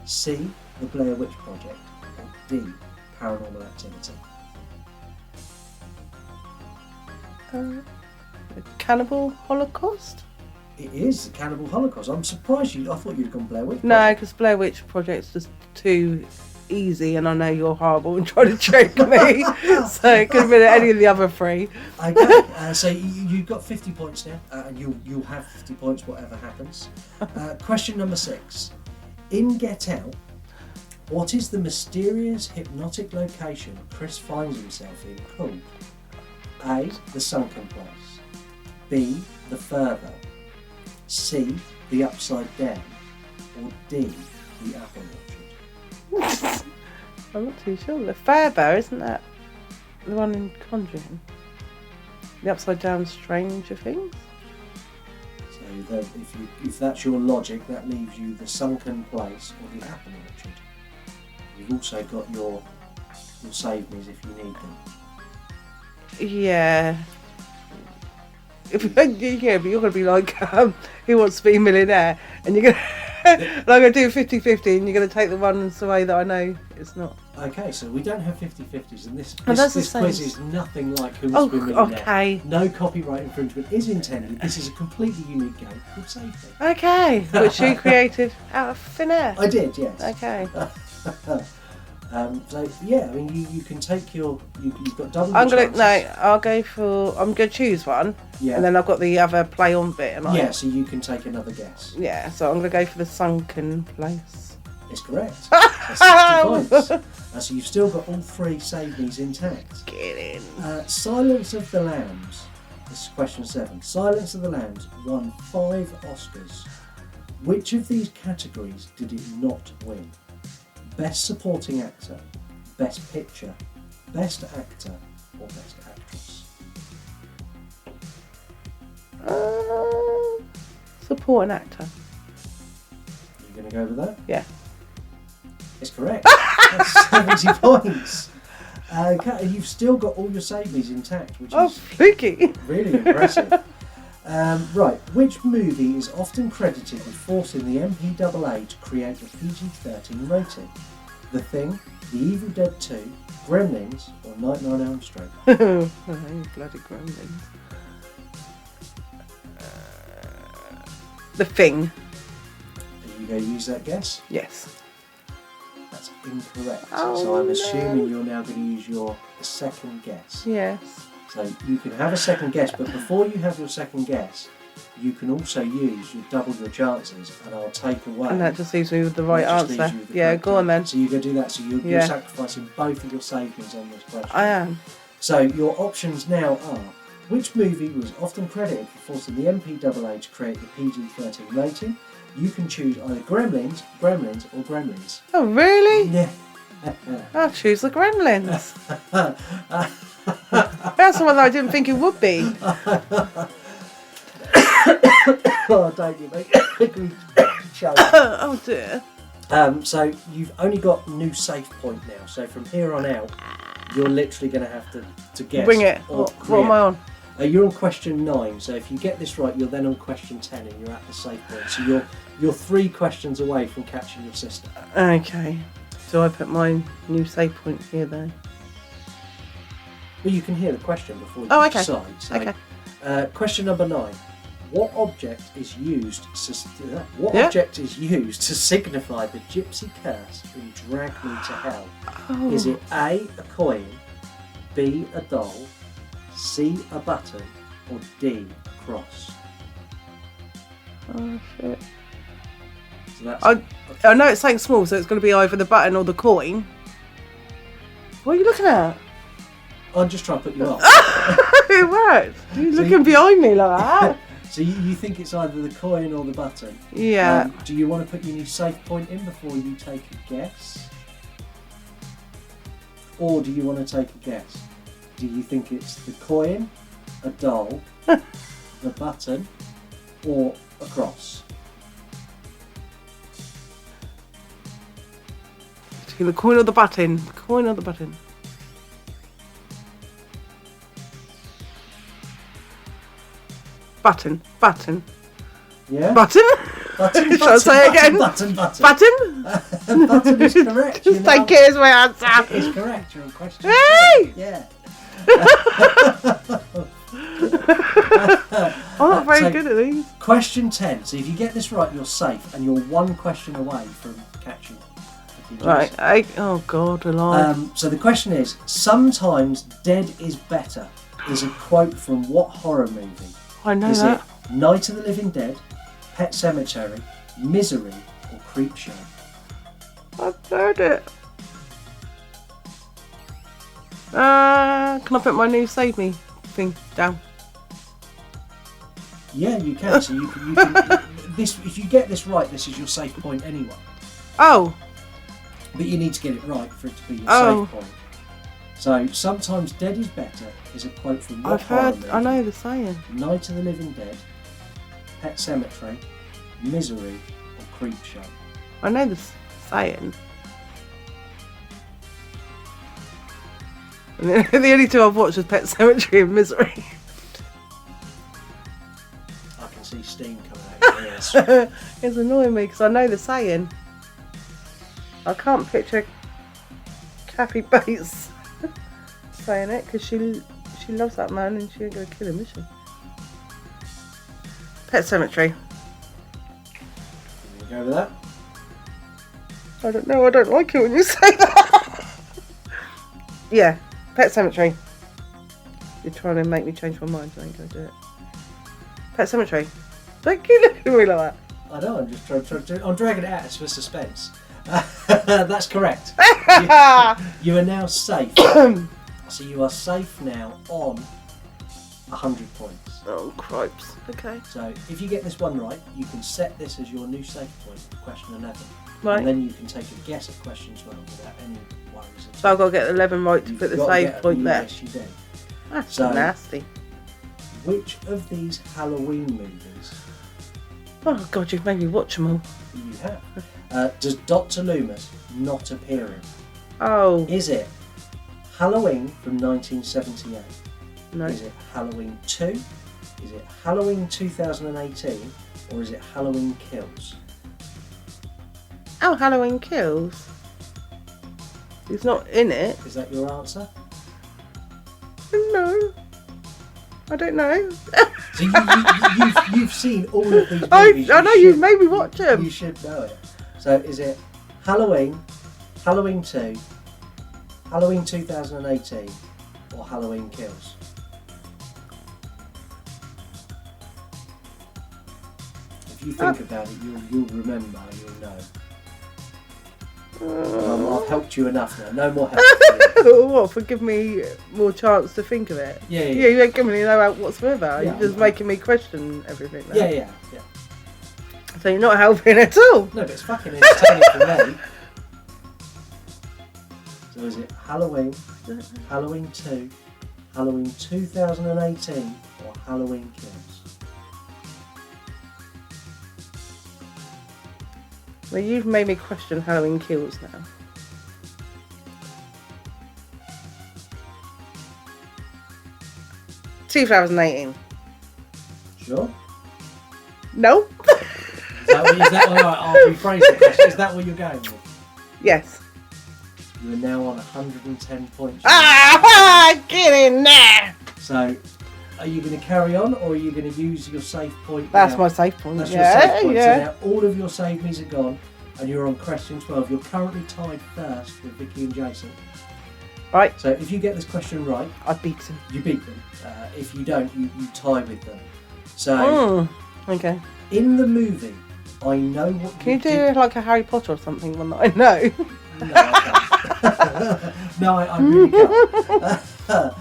C, The Blair Witch Project, or D, Paranormal Activity? The Cannibal Holocaust? It is The Cannibal Holocaust. I'm surprised I thought you'd gone Blair Witch Project. No, because Blair Witch Project's just too easy, and I know you're horrible and trying to trick me. So it could have been any of the other 3. Okay, so you've got 50 points now, and you'll have 50 points whatever happens. Question number 6. In Get Out, what is the mysterious hypnotic location Chris finds himself in called? A, the sunken place, B, the further, C, the upside down, or D, the apple orchard? I'm not too sure. The Fairbow, isn't that the one in Conjuring? The upside down Stranger Things? So if that's your logic, that leaves you the sunken place or the apple orchard. You've also got your save me's if you need them. Yeah. Yeah, but you're going to be like, Who Wants to Be a Millionaire? And you're going to... I'm going to do 50-50 and you're going to take the ones away that I know it's not. Okay, so we don't have 50-50s, and this quiz is nothing like Who Wants to Be a Millionaire. Okay. No copyright infringement is intended. This is a completely unique game called Safety. Okay, which you created out of thin air. I did, yes. Okay. So yeah, I mean, you can take you've got double. I'm gonna choose one. Yeah. And then I've got the other play on bit. Yeah, so you can take another guess. Yeah, so I'm gonna go for the sunken place. It's correct. That's 60 points. So you've still got all 3 save me's intact. Get in. Silence of the Lambs. This is question 7. Silence of the Lambs won 5 Oscars. Which of these categories did it not win? Best Supporting Actor, Best Picture, Best Actor, or Best Actress? Supporting actor. You going to go with that? Yeah. It's correct. That's 70 points. Okay, and you've still got all your save me's intact, which is fluky. Really impressive. Right, which movie is often credited with forcing the MPAA to create the PG-13 rating? The Thing, The Evil Dead 2, Gremlins, or Nightmare on Elm Street? Bloody Gremlins. The Thing. Are you going to use that guess? Yes. That's incorrect. Oh, so I'm assuming you're now going to use your second guess. Yes. So you can have a second guess, but before you have your second guess, you can also double your chances, and I'll take away. And that just leaves me with the right answer. Yeah, go on then. So you're going to do that. So you're sacrificing both of your savings on this question. I am. So your options now are: which movie was often credited for forcing the MPAA to create the PG-13 rating? You can choose either Gremlins, or Gremlins. Oh, really? Yeah. I'll choose the Gremlins. That's the one that I didn't think it would be. Oh, don't you make me choke. Oh dear. So you've only got new safe point now. So from here on out, you're literally going to have to guess. Bring it. What am I on? You're on question 9. So if you get this right, you're then on question 10, and you're at the safe point. So you're 3 questions away from catching your sister. Okay. So I put my new save point here though. Well, you can hear the question before you decide. So, okay. Question number 9. What object is used to signify the gypsy curse in Drag Me to Hell? Oh. Is it A, a coin, B, a doll, C, a button, or D, a cross? Oh shit. So that's I know it's something small, so it's going to be either the button or the coin. What are you looking at? I'm just trying to put you off. It worked. You're looking behind me like that. So you think it's either the coin or the button? Yeah. Do you want to put your new safe point in before you take a guess? Or do you want to take a guess? Do you think it's the coin, a doll, the button, or a cross? The coin or the button? The coin or the button? Button. Yeah? Button? Button, Shall I say it again? Button. Button? Button is correct. Just take it as my answer. It is correct. You're on question. Hey! 10. Yeah. I'm not very good at these. Question 10. So if you get this right, you're safe, and you're one question away from catching. Right. Oh God, a lie. So the question is: sometimes dead is better is a quote from what horror movie? I know is that. It Night of the Living Dead, Pet Sematary, Misery, or Creepshow? I've heard it. Can I put my new Save Me thing down? Yeah, you can. So you can this. If you get this right, this is your safe point anyway. Oh. But you need to get it right for it to be your safe point. So sometimes dead is better is a quote from what horror movie? I know the saying. Night of the Living Dead, Pet Sematary, Misery, or Creepshow? I know the saying. And the only two I've watched is Pet Sematary and Misery. I can see steam coming out of your ears. It's annoying me because I know the saying. I can't picture Kathy Bates saying it because she loves that man and she ain't going to kill him, is she? Pet Sematary. You go with that? I don't know, I don't like it when you say that. Yeah, Pet Sematary. You're trying to make me change my mind, so I ain't going to do it. Pet Sematary. Don't keep looking at me like that. I know, I'm just trying I'm dragging it out for suspense. That's correct. You are now safe. So you are safe now on 100 points. Oh, cripes. Okay. So if you get this one right, you can set this as your new safe point, question 11. Right. And then you can take a guess at question 12 without any worries. So I've got to get 11 right to put the save point there. Yes, you do. That's So, nasty. Which of these Halloween movies? Oh God, you've made me watch them all. You have. Does Dr. Loomis not appear in? Oh. Is it Halloween from 1978? No. Is it Halloween 2? Is it Halloween 2018? Or is it Halloween Kills? Oh, Halloween Kills. He's not in it. Is that your answer? No. I don't know. So you've seen all of these movies. I know, you've made me watch them. You should know it. So is it Halloween, Halloween 2, Halloween 2018, or Halloween Kills? If you think about it, you'll remember, you'll know. I've helped you enough now. No more help. What, for giving me more chance to think of it? Yeah, you ain't giving me no out whatsoever. Yeah, You're just making me question everything now. Yeah. So you're not helping at all. No, but it's fucking entertaining for me. So is it Halloween, Halloween 2, Halloween 2018, or Halloween Kills? Well, you've made me question Halloween Kills now. $2018. Sure. No. Is that what I'll rephrase the question. Is that what you're going with? Yes. You are now on 110 points. Get in there! So, are you going to carry on, or are you going to use your safe point? That's now? my safe point. That's Yeah, your safe point. yeah. So now all of your save me's are gone, and you're on question 12. You're currently tied first with Vicky and Jason. Right. So if you get this question right, I beat them. You beat them. If you don't, you tie with them. So, okay. In the movie, I know what. Can you do like a Harry Potter or something, one that I know? No, I can't. No, I really can't.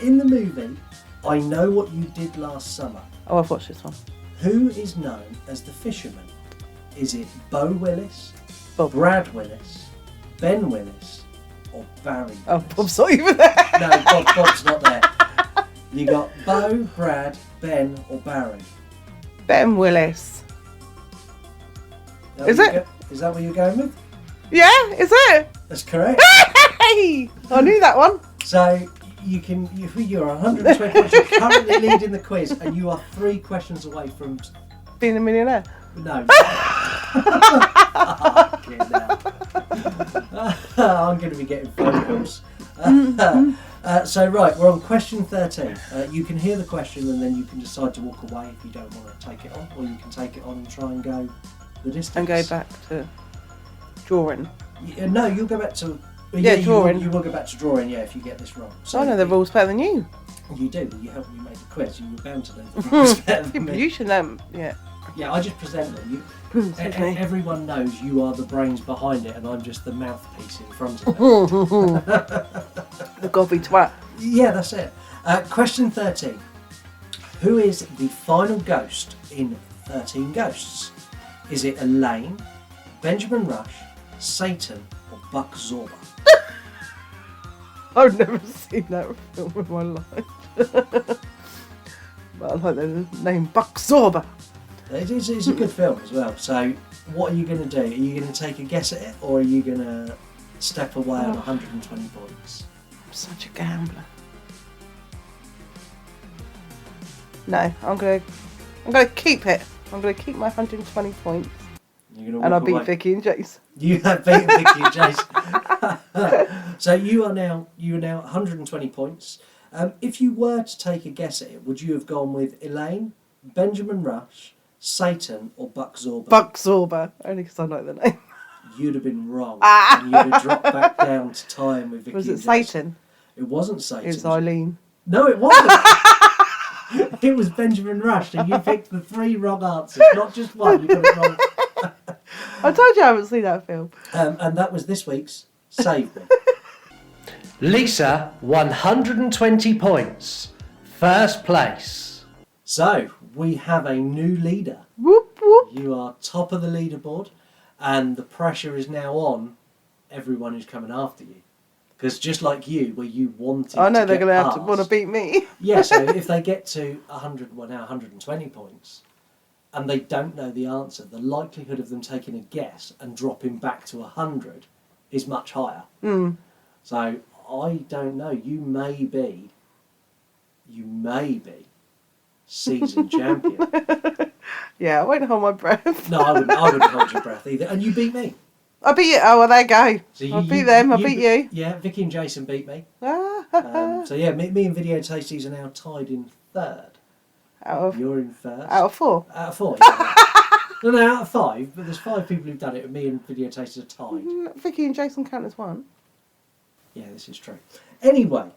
In the movie, I know what you did last summer. Oh, I've watched this one. Who is known as the fisherman? Is it Bo Willis, Brad Willis, Ben Willis, or Barry Willis? Oh, Bob's not even there. No, Bob's not there. You got Bo, Brad, Ben, or Barry? Ben Willis. Is it? Is that what you're going with? Yeah, is it? That's correct. Hey! I knew that one. So you're 120 points. You're currently leading the quiz, and you are 3 questions away from being a millionaire. No. I'm going to be getting phone calls. So right, we're on question 13. You can hear the question and then you can decide to walk away if you don't want to take it on, or you can take it on and try and go the distance. And go back to drawing. No, you'll go back to... drawing. You will go back to drawing, if you get this wrong. So I know the rules better than you. You do, but you helped me make the quiz. You were bound to know the rules better than me. You should know, yeah. Yeah, I just present them. Everyone knows you are the brains behind it, and I'm just the mouthpiece in front of it. The gobby twat. Yeah, that's it. Question 13. Who is the final ghost in 13 Ghosts? Is it Elaine, Benjamin Rush, Satan, or Buck Zorba? I've never seen that film in my life. But I like the name Buck Zorba. It's a good film as well. So, what are you going to do? Are you going to take a guess at it, or are you going to step away on 120 points? I'm such a gambler. No, I'm gonna keep it. I'm gonna keep my 120 points. And I'll beat Vicky and Jace. You have beaten Vicky and Jace. So you are now 120 points. If you were to take a guess at it, would you have gone with Elaine, Benjamin Rush, Satan, or Buck Zorba? Buck Zorba, only because I like the name. You'd have been wrong. And you'd have dropped back down to time with Vicky. Was it and Jace. Satan? It wasn't Satan. It was Eileen. No, it wasn't. It was Benjamin Rush, and you picked the 3 wrong answers, not just one. You got it wrong. I told you I haven't seen that film. And that was this week's Save Me. Lisa, 120 points. First place. So, we have a new leader. Whoop, whoop. You are top of the leaderboard, and the pressure is now on everyone who's coming after you. Because just like you, where you wanted I know to they're get going to past, have to want to beat me. Yeah, so if they get to 120 points, and they don't know the answer, the likelihood of them taking a guess and dropping back to 100 is much higher. Mm. So I don't know. You may be season champion. Yeah, I won't hold my breath. No, I wouldn't hold your breath either. And you beat me. I beat you. Oh, well, there you go. So I beat them. I beat you. Yeah, Vicky and Jason beat me. So yeah, me and Video Tasties are now tied in 3rd. You're in 1st. Out of 4. Out of 4. Yeah. No, out of 5. But there's 5 people who've done it, and me and Video Tasties are tied. Vicky and Jason count as 1. Yeah, this is true. Anyway,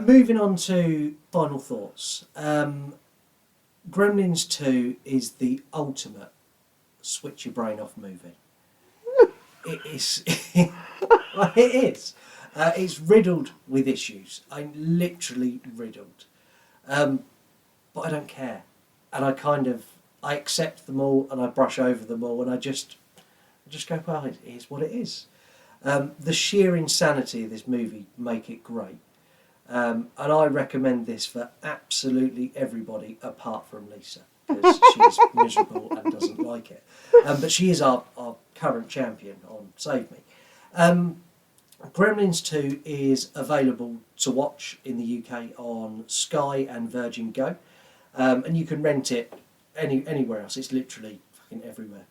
moving on to final thoughts. Gremlins 2 is the ultimate switch your brain off movie. It is. Well, it is. It's riddled with issues. I'm literally riddled. But I don't care. And I accept them all, and I brush over them all, and I just go, well, it is what it is. The sheer insanity of this movie make it great. And I recommend this for absolutely everybody apart from Lisa, because she's miserable and doesn't like it. But she is our current champion on Save Me. Gremlins 2 is available to watch in the UK on Sky and Virgin Go. And you can rent it anywhere else. It's literally fucking everywhere.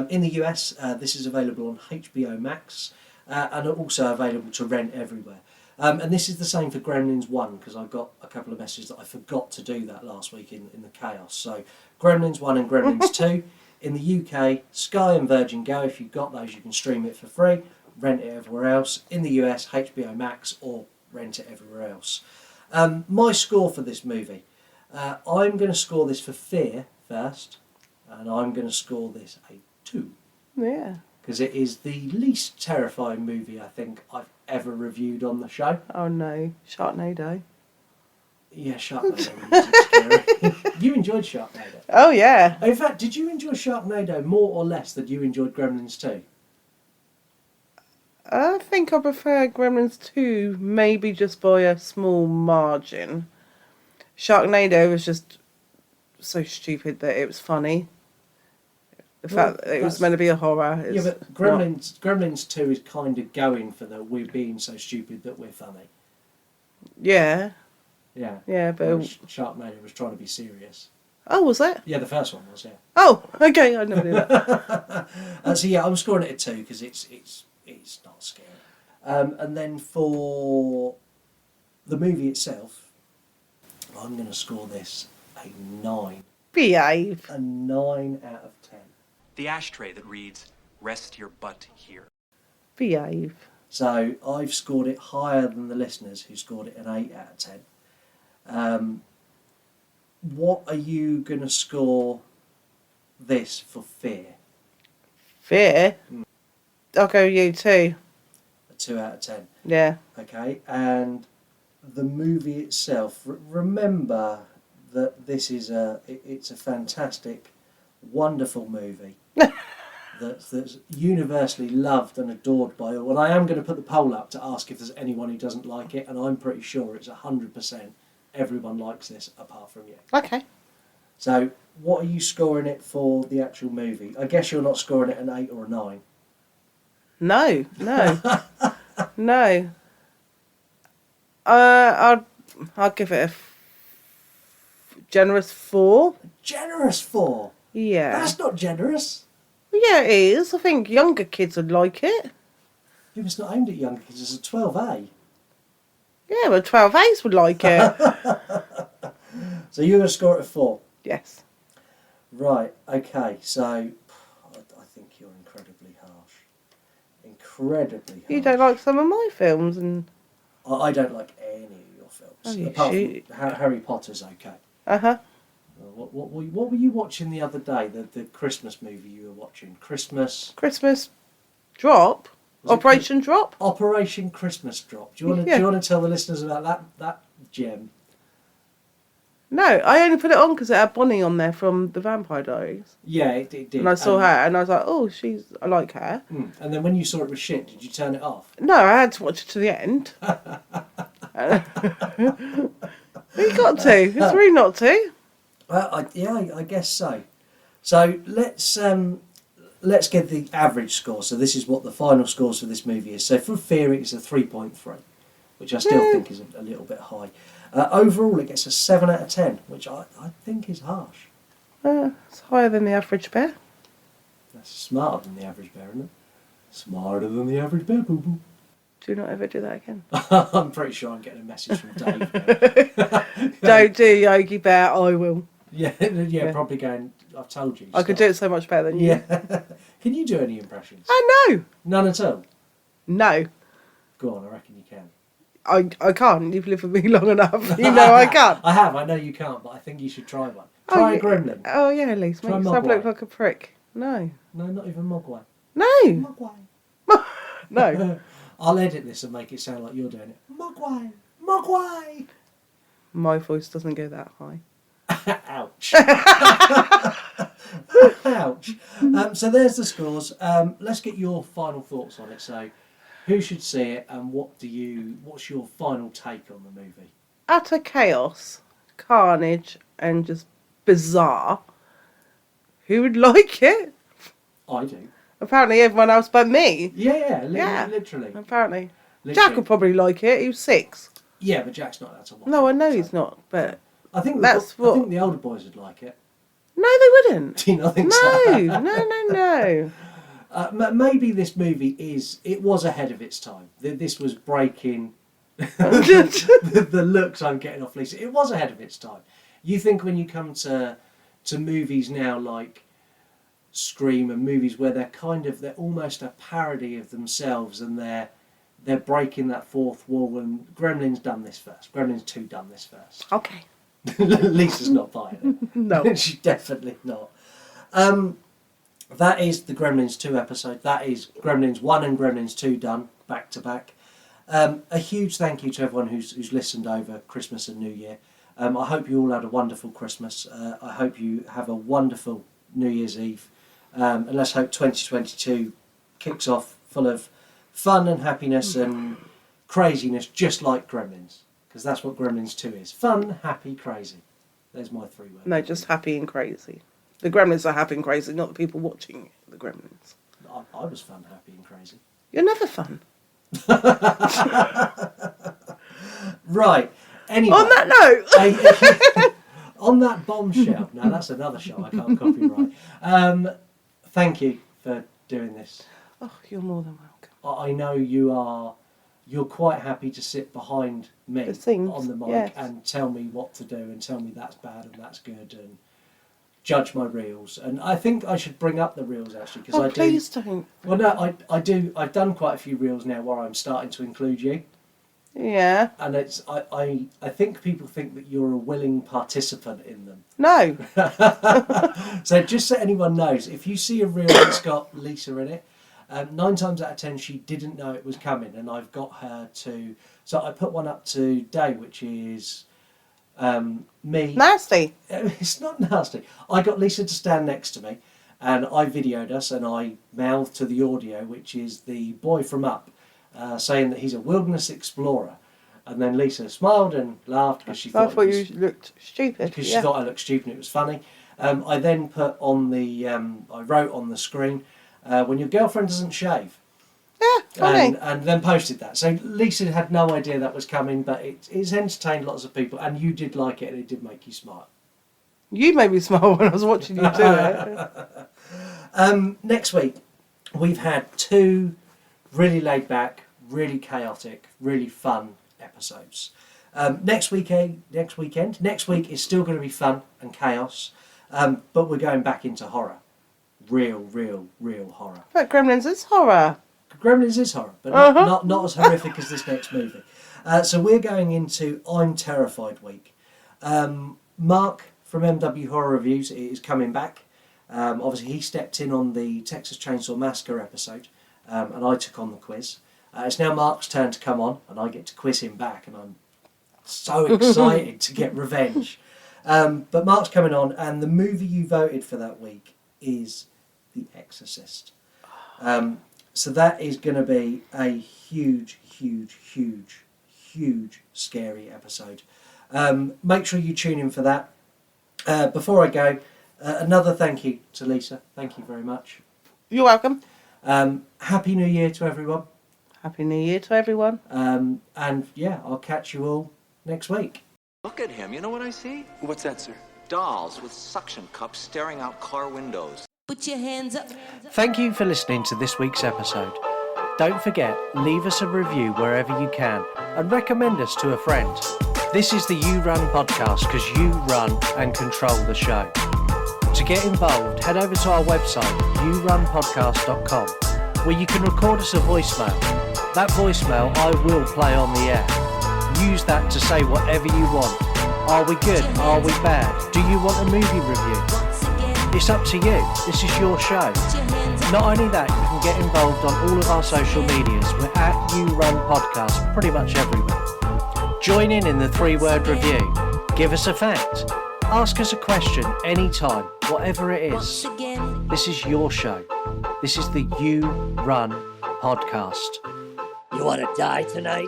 In the US, this is available on HBO Max and also available to rent everywhere. And this is the same for Gremlins 1, because I got a couple of messages that I forgot to do that last week in the chaos. So Gremlins 1 and Gremlins 2 in the UK, Sky and Virgin Go. If you've got those, you can stream it for free, rent it everywhere else. In the US, HBO Max, or rent it everywhere else. My score for this movie. I'm going to score this for fear first, and I'm going to score this a 2. Yeah. Because it is the least terrifying movie I think I've ever reviewed on the show. Oh no, Sharknado. Yeah, Sharknado was scary. You enjoyed Sharknado. Oh yeah. In fact, did you enjoy Sharknado more or less than you enjoyed Gremlins 2? I think I prefer Gremlins 2, maybe just by a small margin. Sharknado was just so stupid that it was funny. The fact that it was meant to be a horror is but Gremlins 2 is kind of going for the we're being so stupid that we're funny. Yeah. Yeah. Yeah, but... Sharknado was trying to be serious. Oh, was it? Yeah, the first one was, yeah. Oh, okay, I never knew that. So yeah, I'm scoring it a 2 because it's not scary. And then for the movie itself, I'm going to score this a 9. Behave. A 9 out of 10. The ashtray that reads, "Rest your butt here." Behave. So I've scored it higher than the listeners who scored it an 8 out of 10. What are you going to score this for Fear? Fear? I'll go you too. A 2 out of 10. Yeah. Okay, and the movie itself, remember that this is it's a fantastic, wonderful movie that's universally loved and adored by all. And I am going to put the poll up to ask if there's anyone who doesn't like it, and I'm pretty sure it's 100% everyone likes this apart from you. Okay. So what are you scoring it for the actual movie? I guess you're not scoring it an 8 or a 9. No. No. I'll give it a generous 4. Generous 4? Yeah. That's not generous. Yeah, it is. I think younger kids would like it. Yeah, it's not aimed at younger kids. It's a 12A. Yeah, but 12As would like it. So you're going to score it a 4? Yes. Right, okay. So I think you're incredibly harsh. Incredibly harsh. You don't like some of my films, and... I don't like any of your films. Oh, you apart shoot. from Harry Potter's okay. Uh-huh. What were you watching the other day? The Christmas movie you were watching? Christmas Drop? Operation Drop? Operation Christmas Drop. Do you want to tell the listeners about that gem? No, I only put it on because it had Bonnie on there from The Vampire Diaries. Yeah, it did. And I saw her, and I was like, oh, I like her. And then when you saw it was shit, did you turn it off? No, I had to watch it to the end. You got to. It's really not to. I guess so. So let's get the average score. So this is what the final scores for this movie is. So for Fear, it's a 3.3, which I still think is a little bit high. Overall, it gets a 7 out of 10, which I think is harsh. It's higher than the average bear. That's smarter than the average bear, isn't it? Smarter than the average bear, boo-boo. Do not ever do that again. I'm pretty sure I'm getting a message from Dave. Don't do Yogi Bear, I will. Yeah, probably going, I've told you. I could do it so much better than you. Yeah. Can you do any impressions? No. None at all? No. Go on, I reckon you can. I can't. You've lived with me long enough. You know I can't. I have. I know you can't, but I think you should try one. Try a gremlin. Oh, yeah, at least. Make Try yourself Mogwai. look like a prick. No. No, not even Mogwai. No. Mogwai. No. I'll edit this and make it sound like you're doing it. Mogwai. Mogwai. My voice doesn't go that high. Ouch. Ouch. So there's the scores. Let's get your final thoughts on it. So who should see it, and what's your final take on the movie? Utter chaos, carnage, and just bizarre. Who would like it? I do. Apparently everyone else but me. Yeah, literally. Apparently. Jack would probably like it. He was 6. Yeah, but Jack's not allowed to watch it. No, I know he's not, but I think I think the older boys would like it. No, they wouldn't. Do you not think so? No. Maybe this movie was ahead of its time. This was breaking the looks I'm getting off Lisa. It was ahead of its time. You think when you come to movies now like Scream and movies where they're almost a parody of themselves, and they're breaking that fourth wall, and Gremlins done this first. Gremlins 2 done this first. Okay. Lisa's not buying it. No. She's definitely not. That is the Gremlins 2 episode. That is Gremlins 1 and Gremlins 2 done back to back. A huge thank you to everyone who's listened over Christmas and New Year. I hope you all had a wonderful Christmas. I hope you have a wonderful New Year's Eve. And let's hope 2022 kicks off full of fun and happiness and craziness, just like Gremlins, because that's what Gremlins 2 is. Fun, happy, crazy. There's my 3 words. No, just happy and crazy. The Gremlins are happy and crazy, not the people watching the Gremlins. I was fun, happy and crazy. You're never fun. Right. Anyway. On that note. On that bombshell. Now that's another show I can't copyright. Thank you for doing this. Oh, you're more than welcome. I know you're quite happy to sit behind me on the mic and tell me what to do and tell me that's bad and that's good and judge my reels. And I think I should bring up the reels actually because please don't. Well, no, I do. I've done quite a few reels now where I'm starting to include you. Yeah. And it's I think people think that you're a willing participant in them. No. So just so anyone knows, if you see a reel that's got Lisa in it, 9 times out of 10 she didn't know it was coming, and I've got her to. So I put one up today, which is me. Nasty. It's not nasty. I got Lisa to stand next to me, and I videoed us, and I mouthed to the audio, which is the boy from Up. Saying that he's a wilderness explorer, and then Lisa smiled and laughed because she thought you looked stupid. Because she thought I looked stupid and it was funny. I then put on the I wrote on the screen when your girlfriend doesn't shave. Yeah, funny. And then posted that. So Lisa had no idea that was coming, but it's entertained lots of people, and you did like it, and it did make you smile. You made me smile when I was watching you do it. Next week we've had 2 really laid back, really chaotic, really fun episodes. Next week is still going to be fun and chaos, but we're going back into horror. Real horror. But Gremlins is horror. Gremlins is horror, but not as horrific as this next movie. So we're going into I'm Terrified week. Mark from MW Horror Reviews is coming back. Obviously he stepped in on the Texas Chainsaw Massacre episode. And I took on the quiz. It's now Mark's turn to come on, and I get to quiz him back, and I'm so excited to get revenge. But Mark's coming on, and the movie you voted for that week is The Exorcist. So that is going to be a huge, scary episode. Make sure you tune in for that. Before I go, another thank you to Lisa. Thank you very much. You're welcome. Happy New Year to everyone. Happy New Year to everyone. And yeah, I'll catch you all next week. Look at him. You know what I see? What's that, sir? Dolls with suction cups staring out car windows. Put your hands up. Thank you for listening to this week's episode. Don't forget, leave us a review wherever you can and recommend us to a friend. This is the You Run podcast because you run and control the show. To get involved, head over to our website, yourunpodcast.com, where you can record us a voicemail. That voicemail I will play on the air. Use that to say whatever you want. Are we good? Are we bad? Do you want a movie review? It's up to you. This is your show. Not only that, you can get involved on all of our social medias. We're at You Run Podcast pretty much everywhere. Join in the 3-word review. Give us a fact. Ask us a question anytime, whatever it is. This is your show. This is the You Run Podcast. You want to die tonight?